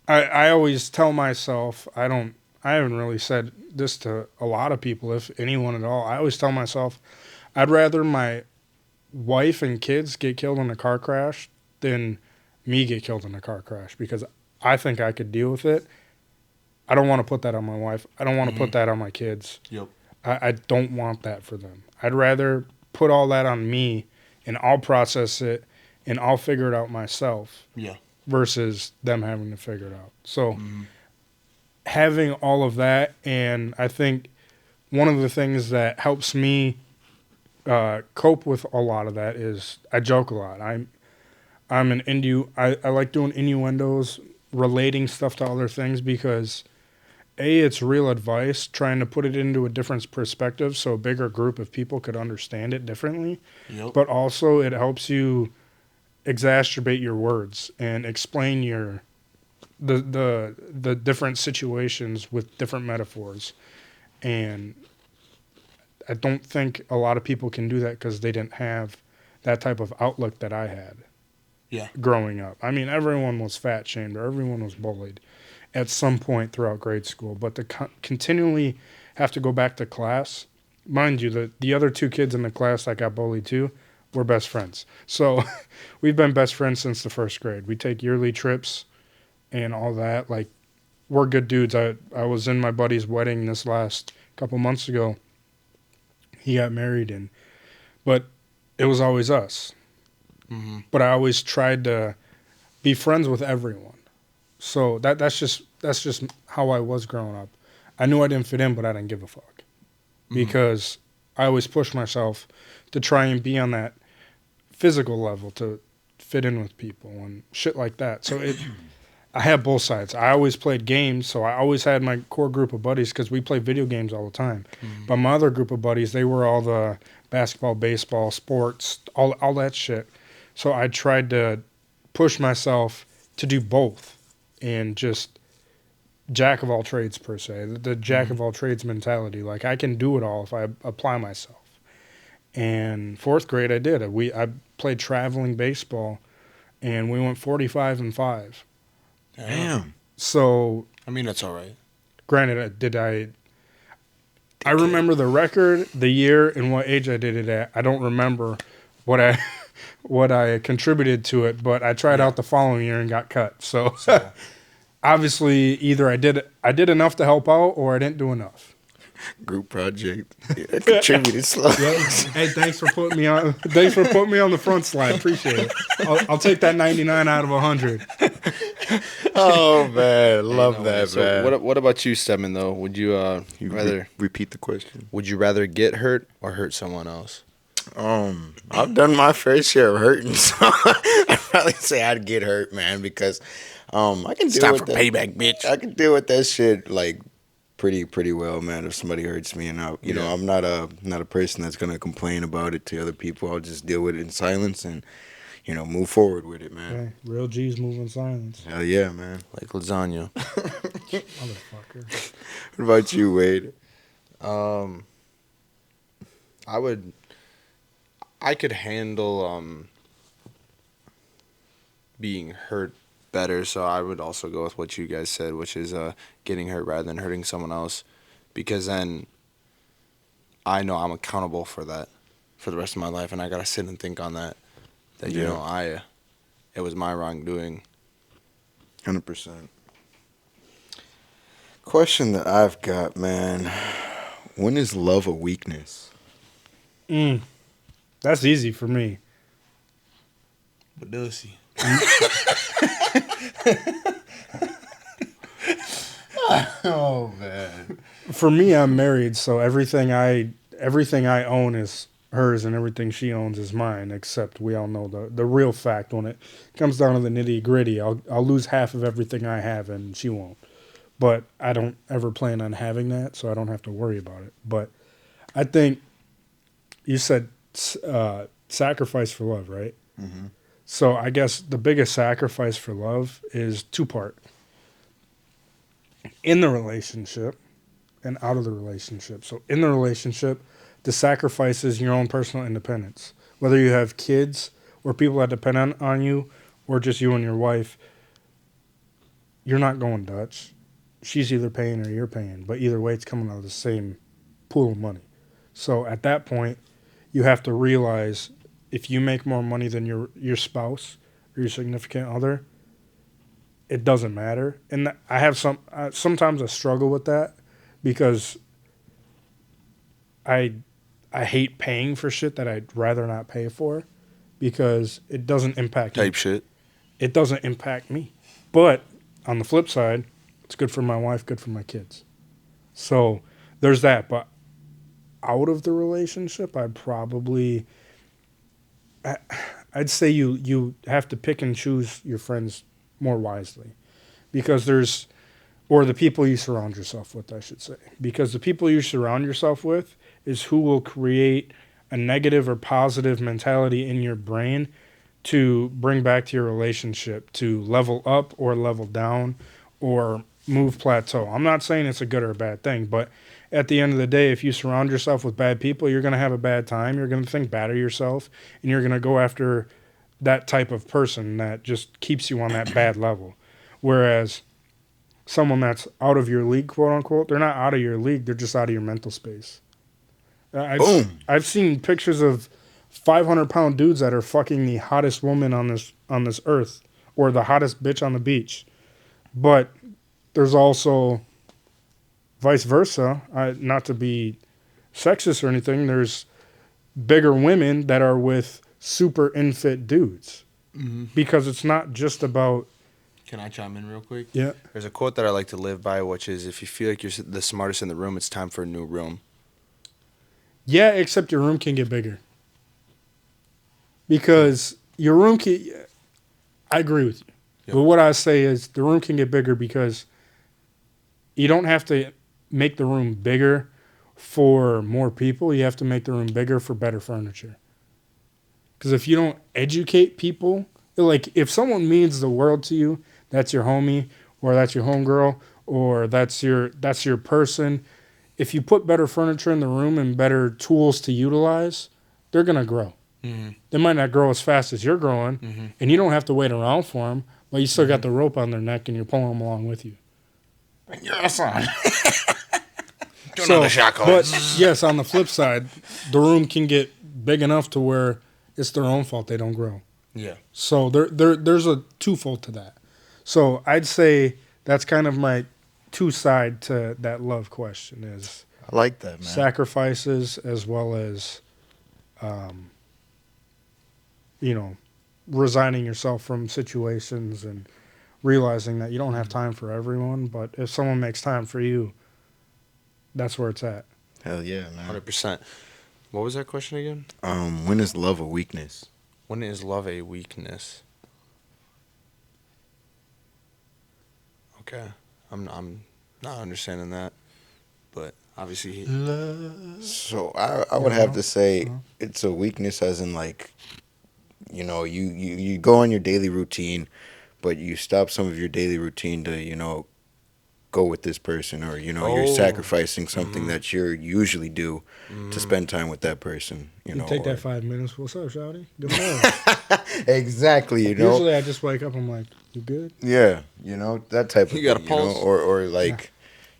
I always tell myself, I haven't really said this to a lot of people, if anyone at all. I always tell myself, I'd rather my wife and kids get killed in a car crash than me get killed in a car crash, because I think I could deal with it. I don't want to put that on my wife. I don't want to put that on my kids. Yep. I don't want that for them. I'd rather put all that on me, and I'll process it, and I'll figure it out myself. Yeah. Versus them having to figure it out. So having all of that, and I think one of the things that helps me cope with a lot of that is I joke a lot. I like doing innuendos, relating stuff to other things, because it's real advice, trying to put it into a different perspective so a bigger group of people could understand it differently. Yep. But also it helps you exacerbate your words and explain the different situations with different metaphors. And I don't think a lot of people can do that because they didn't have that type of outlook that I had. Yeah. Growing up. I mean, everyone was fat shamed or everyone was bullied at some point throughout grade school, but to continually have to go back to class, mind you, the other 2 kids in the class that got bullied too, we're best friends. So we've been best friends since the 1st grade. We take yearly trips and all that. Like, we're good dudes. I was in my buddy's wedding this last couple months ago. He got married, but it was always us. Mm-hmm. But I always tried to be friends with everyone. So that's just how I was growing up. I knew I didn't fit in, but I didn't give a fuck. Because I always pushed myself to try and be on that physical level to fit in with people and shit like that. So I had both sides. I always played games, so I always had my core group of buddies because we played video games all the time. But my other group of buddies, they were all the basketball, baseball, sports, all that shit. So I tried to push myself to do both and just jack of all trades, per se. The jack of all trades mentality. Like, I can do it all if I apply myself. And 4th grade, I did. I played traveling baseball, and we went 45-5. Damn. So, I mean, that's all right. Granted, I remember the record, the year, and what age I did it at. I don't remember what I contributed to it, but I tried out the following year and got cut. So obviously, either I did enough to help out, or I didn't do enough. Group project. Yeah, contributed slow. Hey, thanks for putting me on. Thanks for putting me on the front slide. Appreciate it. I'll take that 99 out of 100. Oh man, love that, So man. what about you, Stedman? Though, would you rather repeat the question? would you rather get hurt or hurt someone else? I've done my fair share of hurting, so I'd probably say I'd get hurt, man, because I can It's deal time with for that. payback, bitch. I can deal with that shit like pretty well, man. If somebody hurts me, and you know, Yeah. I'm not a person that's gonna complain about it to other people. I'll just deal with it in silence and move forward with it, man. Okay, real G's move in silence. Hell yeah, man. Like lasagna. Motherfucker. What about you, Wade? I could handle being hurt better, so I would also go with what you guys said, which is getting hurt rather than hurting someone else, because then I know I'm accountable for that for the rest of my life, and I gotta sit and think on that. That you Yeah. know it was my wrongdoing. 100%. Question that I've got, man. When is love a weakness? That's easy for me. But does he? Oh man. For me, I'm married, so everything I own is hers, and everything she owns is mine. Except we all know the real fact when it comes down to the nitty gritty. I'll lose half of everything I have, and she won't. But I don't ever plan on having that, so I don't have to worry about it. But I think you said sacrifice for love, right? Mm-hmm. So I guess the biggest sacrifice for love is two-part. In the relationship and out of the relationship. So in the relationship, the sacrifice is your own personal independence. Whether you have kids or people that depend on you or just you and your wife, you're not going Dutch. She's either paying or you're paying. But either way, it's coming out of the same pool of money. So at that point, you have to realize if you make more money than your spouse or your significant other, it doesn't matter. And I have sometimes I struggle with that because I hate paying for shit that I'd rather not pay for because it doesn't impact me. Type shit. It doesn't impact me. But on the flip side, it's good for my wife, good for my kids. So there's that. But out of the relationship, I'd say you have to pick and choose your friends more wisely, because or the people you surround yourself with, I should say, because the people you surround yourself with is who will create a negative or positive mentality in your brain to bring back to your relationship to level up or level down or move plateau. I'm not saying it's a good or a bad thing, but at the end of the day, if you surround yourself with bad people, you're going to have a bad time. You're going to think bad of yourself, and you're going to go after that type of person that just keeps you on that bad level. Whereas someone that's out of your league, quote unquote, they're not out of your league. They're just out of your mental space. Boom. I've seen pictures of 500-pound dudes that are fucking the hottest woman on this earth or the hottest bitch on the beach. But there's also vice versa. Not to be sexist or anything, there's bigger women that are with super unfit dudes. Mm-hmm. Because it's not just about... Can I chime in real quick? Yeah. There's a quote that I like to live by, which is, if you feel like you're the smartest in the room, it's time for a new room. Yeah, except your room can get bigger. Because your room can... I agree with you. Yep. But what I say is the room can get bigger because you don't have to make the room bigger for more people. You have to make the room bigger for better furniture. Because if you don't educate people... Like, if someone means the world to you, that's your homie, or that's your homegirl, or that's your person. If you put better furniture in the room and better tools to utilize, they're going to grow. Mm-hmm. They might not grow as fast as you're growing, Mm-hmm. and you don't have to wait around for them, but you still got the rope on their neck and you're pulling them along with you. Yes, on. But yes, on the flip side, the room can get big enough to where it's their own fault they don't grow. Yeah. So there's a twofold to that. So I'd say that's kind of my two side to that love question is I like that, man. sacrifices as well as, resigning yourself from situations and realizing that you don't have time for everyone. But if someone makes time for you, that's where it's at. Hell yeah, man. 100%. What was that question again? When is love a weakness? When is love a weakness? Okay. I'm not understanding that, but obviously So I would have to say it's a weakness, as in like, you go on your daily routine, but you stop some of your daily routine to go with this person, or you're Oh. sacrificing something that you usually do to spend time with that person. You take that 5 minutes. What's up, shawty? Good morning. Exactly. Usually I just wake up. I'm like, you good? Yeah, that type of You got a thing, pulse. or like,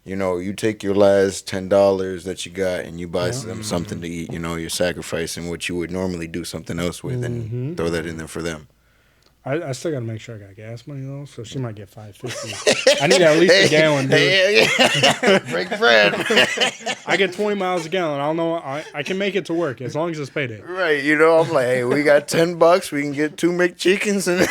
you take your last $10 that you got and you buy them something to eat. You're sacrificing what you would normally do something else with and throw that in there for them. I still gotta make sure I got gas money though, so she might get $5.50. I need at least a gallon, dude. Break bread. I get 20 miles a gallon. I'll know I can make it to work as long as it's payday. Right, I'm like, hey, we got $10. We can get 2 McChickens and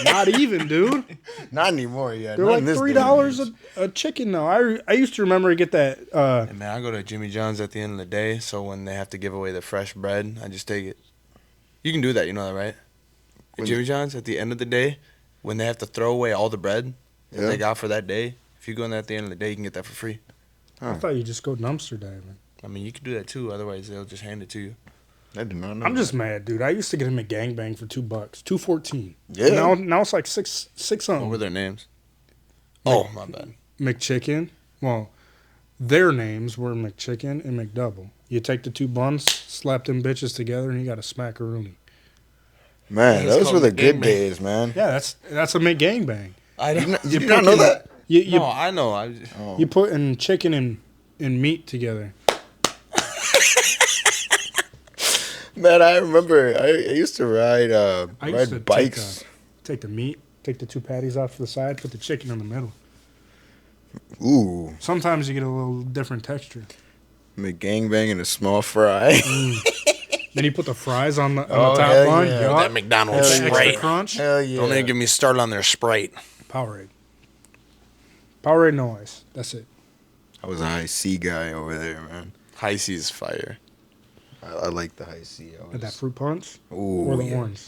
Not even, dude. not anymore. Yeah, They're not like in this $3 day and age. a chicken now. I used to remember to get that. Hey, man, I go to Jimmy John's at the end of the day, so when they have to give away the fresh bread, I just take it. You can do that, you know that, right? At When- Jimmy John's at the end of the day, when they have to throw away all the bread that Yeah. they got for that day, if you go in there at the end of the day, you can get that for free. I thought you just go dumpster diving. I mean, you could do that too. Otherwise, they'll just hand it to you. I did not know. I'm just mad, dude. I used to get him a gangbang for $2, $2.14. Yeah. Now it's like six What something. were their names? Oh, my bad. McChicken. Well, their names were McChicken and McDouble. You take the 2 buns, slap them bitches together, and you got a smackaroonie. Man, It's those called were the the good gangbang. days, man. Yeah, that's a McGangbang. I You, don't. you did not know that? You No, I know. Oh. you put in chicken and meat together. Man, I remember I used to ride I used to bikes. take the meat, take the 2 patties off to the side, put the chicken in the middle. Ooh, Sometimes you get a little different texture. McGangbang and a small fry. Then you put the fries on the Oh, top hell bun. yeah. yup. That McDonald's Hell The yeah. extra Sprite. crunch. Hell yeah. Don't even get me started on their Sprite. Powerade. Powerade, no ice. That's it. I was a high C guy over there, man. High C's fire. I like the high C. And that fruit punch Ooh, or the yeah. orange.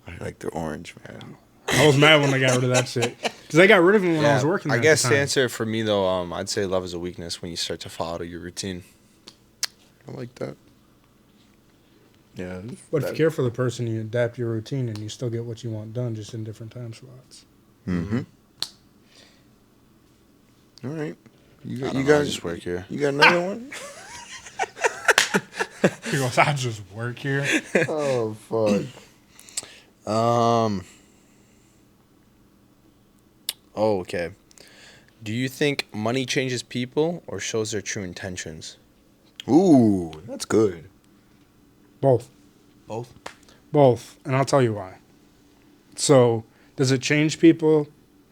I like the orange, man. I was mad when they got rid of that shit because I got rid of it when I was working. I there guess at to the time. answer it for me though, I'd say love is a weakness when you start to follow your routine. I like that. Yeah. But if you care for the person, you adapt your routine and you still get what you want done, just in different time slots. Mm-hmm. All right. You I got, don't you know, I got just work here. You got another one? He goes, I just work here. Oh fuck. Oh, okay. Do you think money changes people or shows their true intentions? Ooh, that's good. Both. Both. Both. And I'll tell you why. So, does it change people?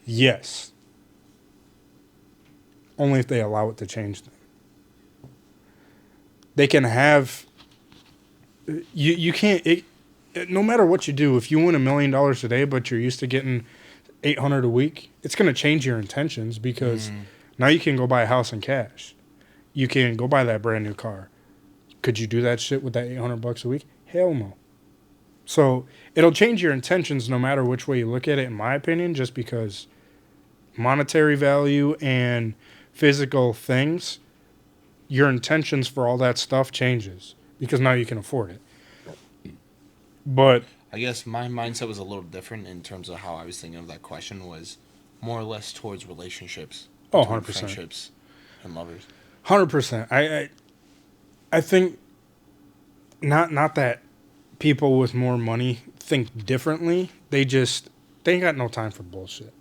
Yes. Only if they allow it to change them. They can have. You can't. No matter what you do, if you win $1 million today, but you're used to getting $800 a week, it's going to change your intentions because now you can go buy a house in cash. You can go buy that brand new car. Could you do that shit with that $800 a week? Hell no. So it'll change your intentions no matter which way you look at it, in my opinion, just because monetary value and physical things, your intentions for all that stuff changes because now you can afford it. But I guess my mindset was a little different in terms of how I was thinking of that question was more or less towards relationships. Oh, between 100%. Friendships and lovers. 100%. I think not that people with more money think differently. They ain't got no time for bullshit.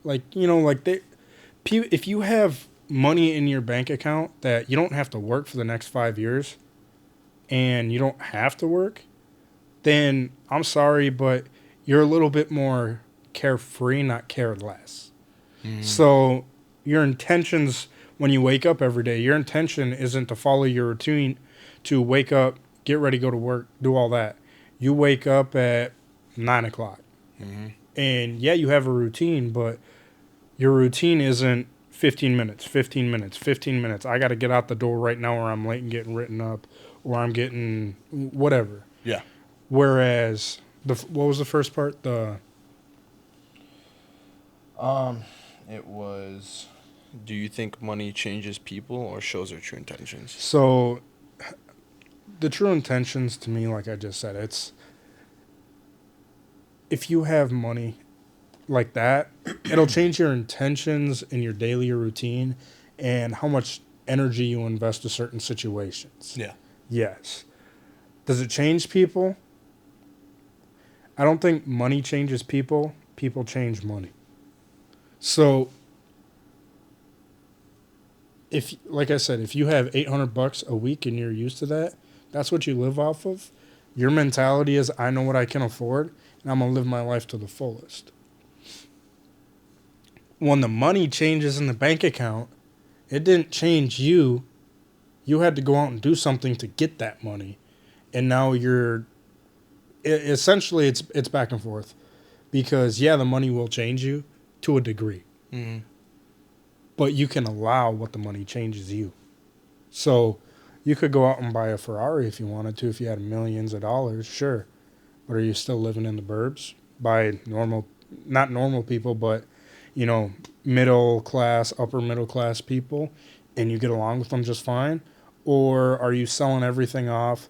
If you have money in your bank account that you don't have to work for the next 5 years and you don't have to work, then I'm sorry, but you're a little bit more carefree, not careless. So your intentions when you wake up every day, your intention isn't to follow your routine, to wake up, get ready, go to work, do all that. You wake up at 9 o'clock. And yeah, you have a routine, but your routine isn't 15 minutes. I got to get out the door right now or I'm late and getting written up or I'm getting whatever. Yeah. Whereas, what was the first part? It was, do you think money changes people or shows their true intentions? So, the true intentions to me, like I just said, it's if you have money like that, it'll change your intentions in your daily routine and how much energy you invest to certain situations. Yeah. Yes. Does it change people? I don't think money changes people. People change money. So, if, like I said, if you have $800 a week and you're used to that, that's what you live off of. Your mentality is, I know what I can afford, and I'm gonna live my life to the fullest. When the money changes in the bank account, it didn't change you. You had to go out and do something to get that money, and now essentially it's back and forth, because yeah, the money will change you to a degree, but you can allow what the money changes you. So you could go out and buy a Ferrari if you wanted to, if you had millions of dollars, sure, but are you still living in the burbs by not normal people, but middle class, upper middle class people, and you get along with them just fine? Or are you selling everything off,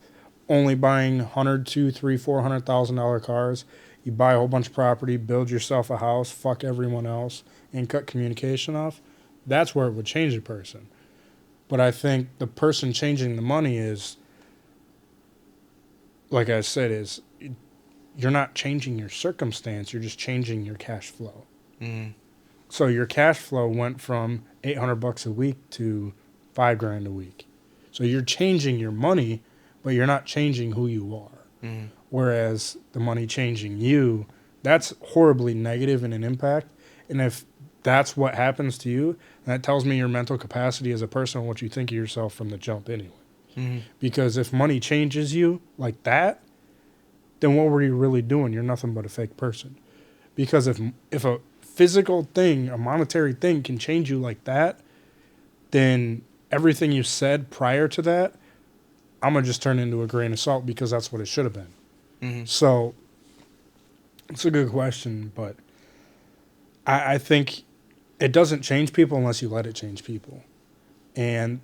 only buying $100,000, $200,000, $300,000, $400,000 cars? You buy a whole bunch of property, build yourself a house, fuck everyone else, and cut communication off? That's where it would change a person. But I think the person changing the money is, like I said, is you're not changing your circumstance, you're just changing your cash flow. So your cash flow went from $800 a week to $5,000 a week. So you're changing your money, but you're not changing who you are. Whereas the money changing you, that's horribly negative in an impact. And if that's what happens to you, that tells me your mental capacity as a person and what you think of yourself from the jump anyway. Because if money changes you like that, then what were you really doing? You're nothing but a fake person. Because if a physical thing, a monetary thing can change you like that, then everything you said prior to that, I'm going to just turn into a grain of salt, because that's what it should have been. So it's a good question, but I think it doesn't change people unless you let it change people. And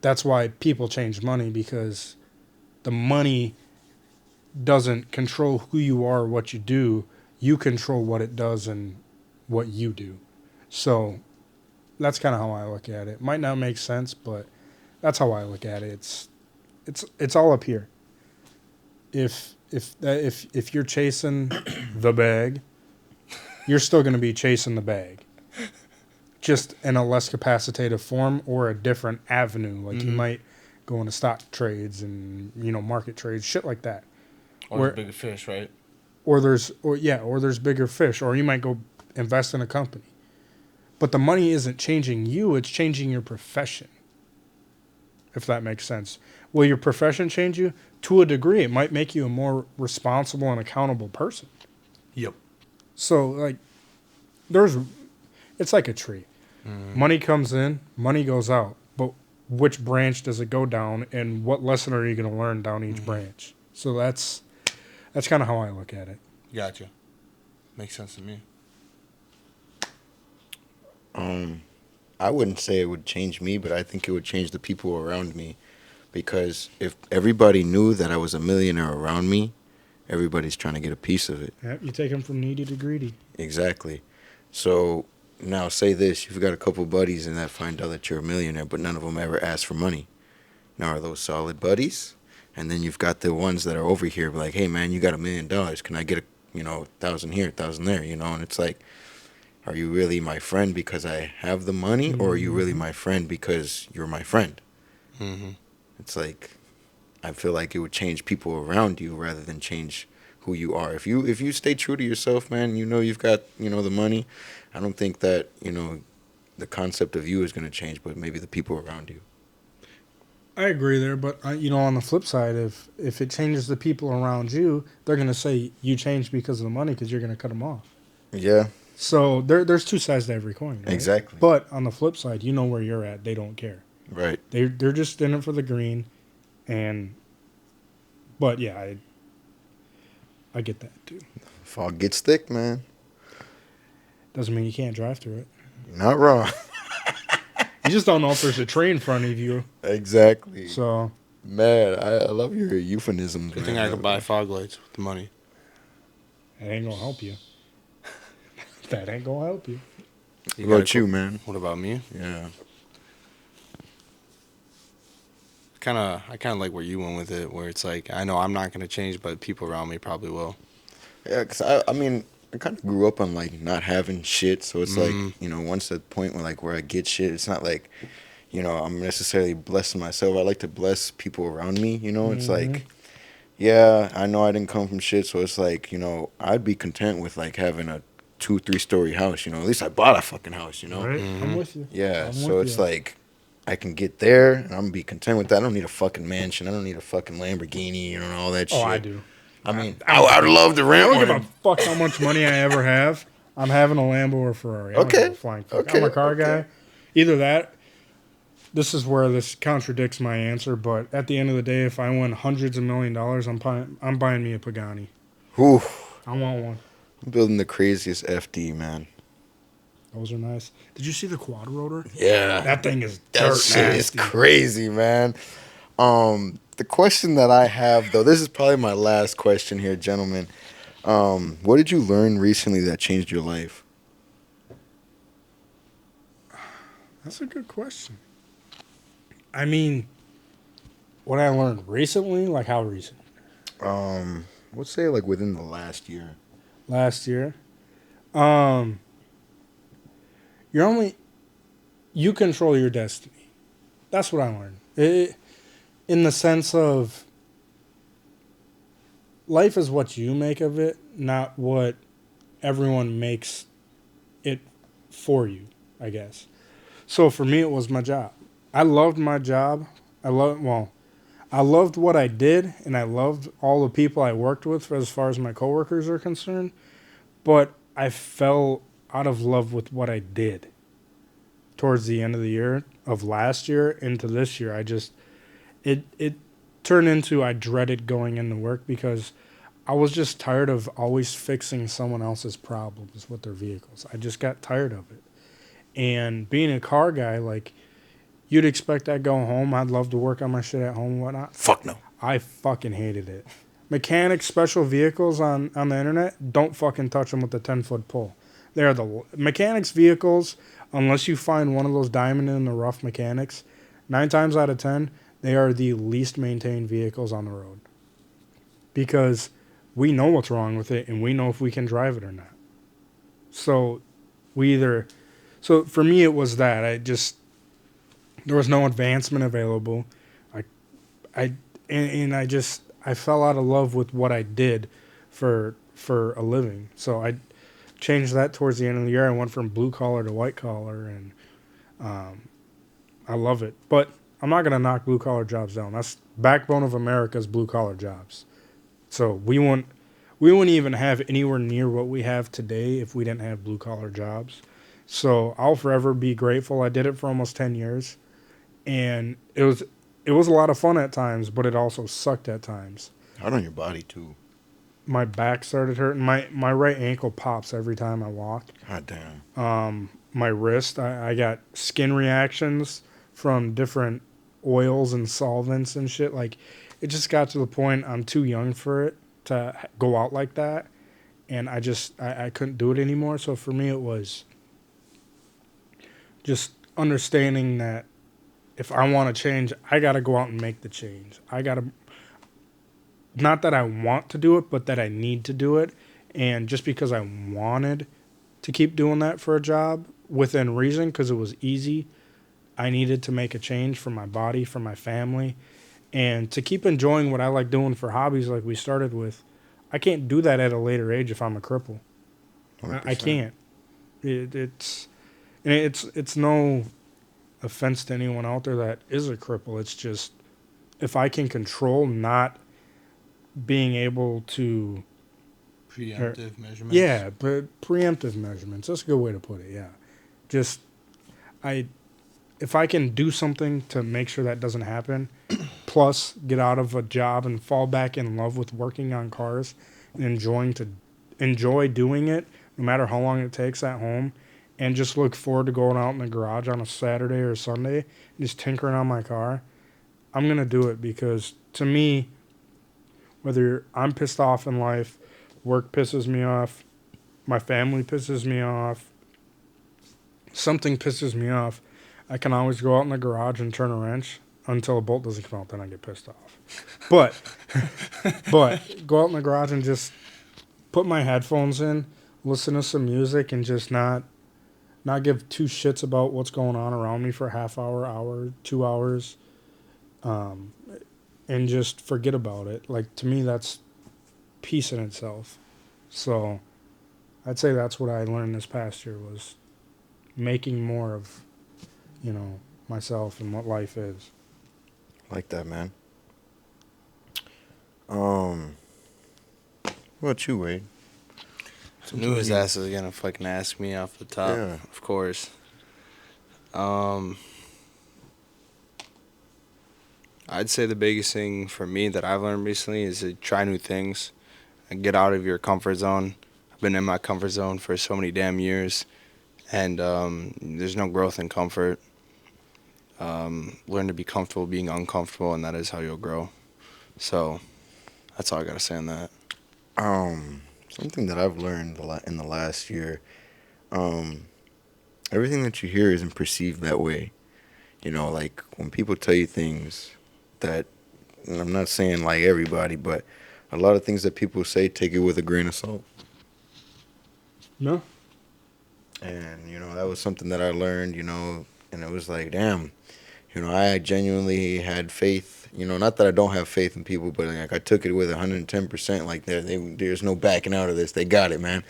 that's why people change money, because the money doesn't control who you are or what you do. You control what it does and what you do. So that's kind of how I look at it. Might not make sense, but that's how I look at it. It's all up here. If you're chasing the bag, you're still going to be chasing the bag, just in a less capacitative form or a different avenue. Like you might go into stock trades and market trades, shit like that. Or bigger fish, right? Or there's bigger fish, or you might go invest in a company. But the money isn't changing you, it's changing your profession. If that makes sense. Will your profession change you? To a degree, it might make you a more responsible and accountable person. Yep. So it's like a tree. Money comes in, money goes out. But which branch does it go down, and what lesson are you going to learn down each branch? So that's kind of how I look at it. Gotcha. Makes sense to me. I wouldn't say it would change me, but I think it would change the people around me. Because if everybody knew that I was a millionaire around me, everybody's trying to get a piece of it. Yep, you take them from needy to greedy. Exactly. So now say this, you've got a couple buddies and that find out that you're a millionaire, but none of them ever ask for money. Now are those solid buddies? And then you've got the ones that are over here like, hey man, you got $1 million. Can I get 1,000 here, 1,000 there, And it's like, are you really my friend because I have the money, or are you really my friend because you're my friend? It's like, I feel like it would change people around you rather than change who you are. If you stay true to yourself, man, you've got, the money. I don't think that, the concept of you is going to change, but maybe the people around you. I agree there, but on the flip side, if it changes the people around you, they're going to say you changed because of the money, because you're going to cut them off. Yeah. So there's two sides to every coin. Right? Exactly. But on the flip side, where you're at. They don't care. Right. They're just in it for the green, but yeah, I get that too. Fog gets thick, man. Doesn't mean you can't drive through it. You're not wrong. You just don't know if there's a tree in front of you. Exactly. So, Man, I love your euphemisms. Good thing I could buy fog lights with the money. it ain't gonna help you. That ain't gonna help you. What about you, man? What about me? Yeah. I kind of like where you went with it, where it's like, I know I'm not going to change, but people around me probably will. Yeah, because I mean, I kind of grew up on, like, not having shit. So it's like, you know, once the point where, like, where I get shit, it's not like, you know, I'm necessarily blessing myself. I like to bless people around me, you know? It's like, yeah, I know I didn't come from shit. So it's like, you know, I'd be content with, like, having a 2-3 story house, you know? At least I bought a fucking house, you know? Right? I'm with you. Yeah, I'm so with it's you. like I can get there and I'm gonna be content with that. I don't need a fucking mansion. I don't need a fucking Lamborghini, you know, and all that shit. Oh, I do. I mean, I'd love to I rent don't give a one. fuck how much money I ever have. I'm having a Lambo or a Ferrari. I don't Okay. give a flying fuck. Okay. I'm a car Okay. guy. Either that. This is where this contradicts my answer, but at the end of the day, if I win hundreds of $1 million, I'm buying me a Pagani. Whew. I want one. I'm building the craziest FD, man. Those are nice. Did you see the quad rotor? Yeah. That thing is That dirt shit is nasty. crazy, man. The question that I have, though, this is probably my last question here, gentlemen. What did you learn recently that changed your life? That's a good question. I mean, what I learned recently, like how recent? Let's say like within the last year. Last year. You control your destiny. That's what I learned. In the sense of life is what you make of it, not what everyone makes it for you, I guess. So for me, it was my job. I loved my job. I loved what I did, and I loved all the people I worked with as far as my coworkers are concerned. But I fell out of love with what I did towards the end of the year of last year into this year. It turned into I dreaded going into work because I was just tired of always fixing someone else's problems with their vehicles. I just got tired of it. And being a car guy, like, you'd expect I'd go home. I'd love to work on my shit at home and whatnot. Fuck no. I fucking hated it. Mechanics, special vehicles on the internet, don't fucking touch them with a 10-foot pole. They're the mechanics vehicles, unless you find one of those diamond in the rough mechanics, 9 times out of 10, they are the least maintained vehicles on the road. Because we know what's wrong with it and we know if we can drive it or not. So for me it was that. There was no advancement available. I fell out of love with what I did for a living. So I changed that towards the end of the year. I went from blue collar to white collar, and I love it. But I'm not gonna knock blue collar jobs down. That's backbone of America's blue collar jobs. So we wouldn't even have anywhere near what we have today if we didn't have blue collar jobs. So I'll forever be grateful. I did it for almost 10 years, and it was a lot of fun at times, but it also sucked at times. Hard on your body too. My back started hurting. My right ankle pops every time I walk. God damn. My wrist, I got skin reactions from different oils and solvents and shit. Like, it just got to the point I'm too young for it to go out like that, and I couldn't do it anymore. So for me, it was just understanding that if I want to change, I got to go out and make the change. Not that I want to do it, but that I need to do it. And just because I wanted to keep doing that for a job within reason, because it was easy, I needed to make a change for my body, for my family, and to keep enjoying what I like doing for hobbies like we started with. I can't do that at a later age if I'm a cripple. 100%. I can't. It's no offense to anyone out there that is a cripple. It's just if I can control not being able to Preemptive measurements. Yeah, but preemptive measurements. That's a good way to put it. Yeah, just if I can do something to make sure that doesn't happen, plus get out of a job and fall back in love with working on cars and enjoy doing it no matter how long it takes at home, and just look forward to going out in the garage on a Saturday or Sunday and just tinkering on my car, I'm going to do it because to me, whether I'm pissed off in life, work pisses me off, my family pisses me off, something pisses me off, I can always go out in the garage and turn a wrench until a bolt doesn't come out, then I get pissed off. But go out in the garage and just put my headphones in, listen to some music, and just not give two shits about what's going on around me for a half hour, 2 hours, and just forget about it. Like, to me, that's peace in itself. So I'd say that's what I learned this past year was making more of, myself and what life is. Like that, man. What about you, Wade? Knew his ass was gonna fucking ask me off the top. Yeah. Of course. I'd say the biggest thing for me that I've learned recently is to try new things and get out of your comfort zone. I've been in my comfort zone for so many damn years, and there's no growth in comfort. Learn to be comfortable being uncomfortable, and that is how you'll grow. So that's all I gotta say on that. Something that I've learned in the last year, everything that you hear isn't perceived that way. Like when people tell you things that, and I'm not saying like everybody, but a lot of things that people say, take it with a grain of salt. No? And, that was something that I learned, and it was like, damn, I genuinely had faith, not that I don't have faith in people, but like I took it with 110%, like there's no backing out of this. They got it, man.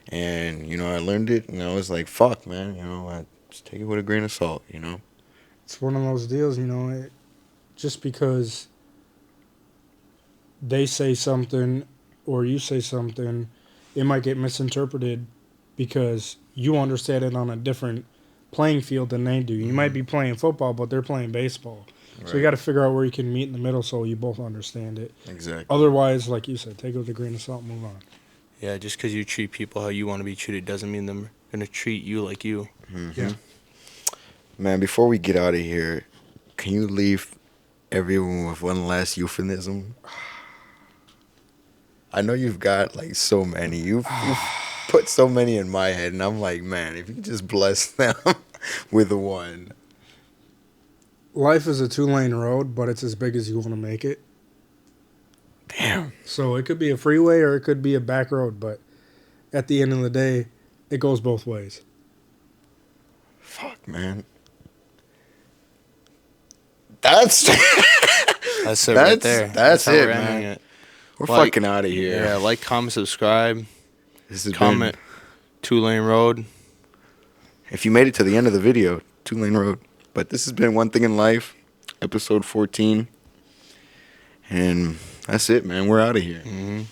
And, I learned it, and I was like, fuck, man, I just take it with a grain of salt, It's one of those deals, just because they say something or you say something, it might get misinterpreted because you understand it on a different playing field than they do. You might be playing football, but they're playing baseball. Right. So you got to figure out where you can meet in the middle so you both understand it. Exactly. Otherwise, like you said, take it with a grain of salt and move on. Yeah, just because you treat people how you want to be treated doesn't mean they're going to treat you like you. Mm-hmm. Yeah. Man, before we get out of here, can you leave everyone with one last euphemism? I know you've got like so many. You've put so many in my head, and I'm like, man, if you could just bless them with one. Life is a 2-lane road, but it's as big as you want to make it. Damn. So it could be a freeway or it could be a back road, but at the end of the day, it goes both ways. Fuck, man. That's it right there. That's it, we're man. It. We're fucking out of here. Yeah, like, comment, subscribe. This has comment. 2-lane road. If you made it to the end of the video, 2-lane road. But this has been One Thing in Life, episode 14. And that's it, man. We're out of here. Mm-hmm.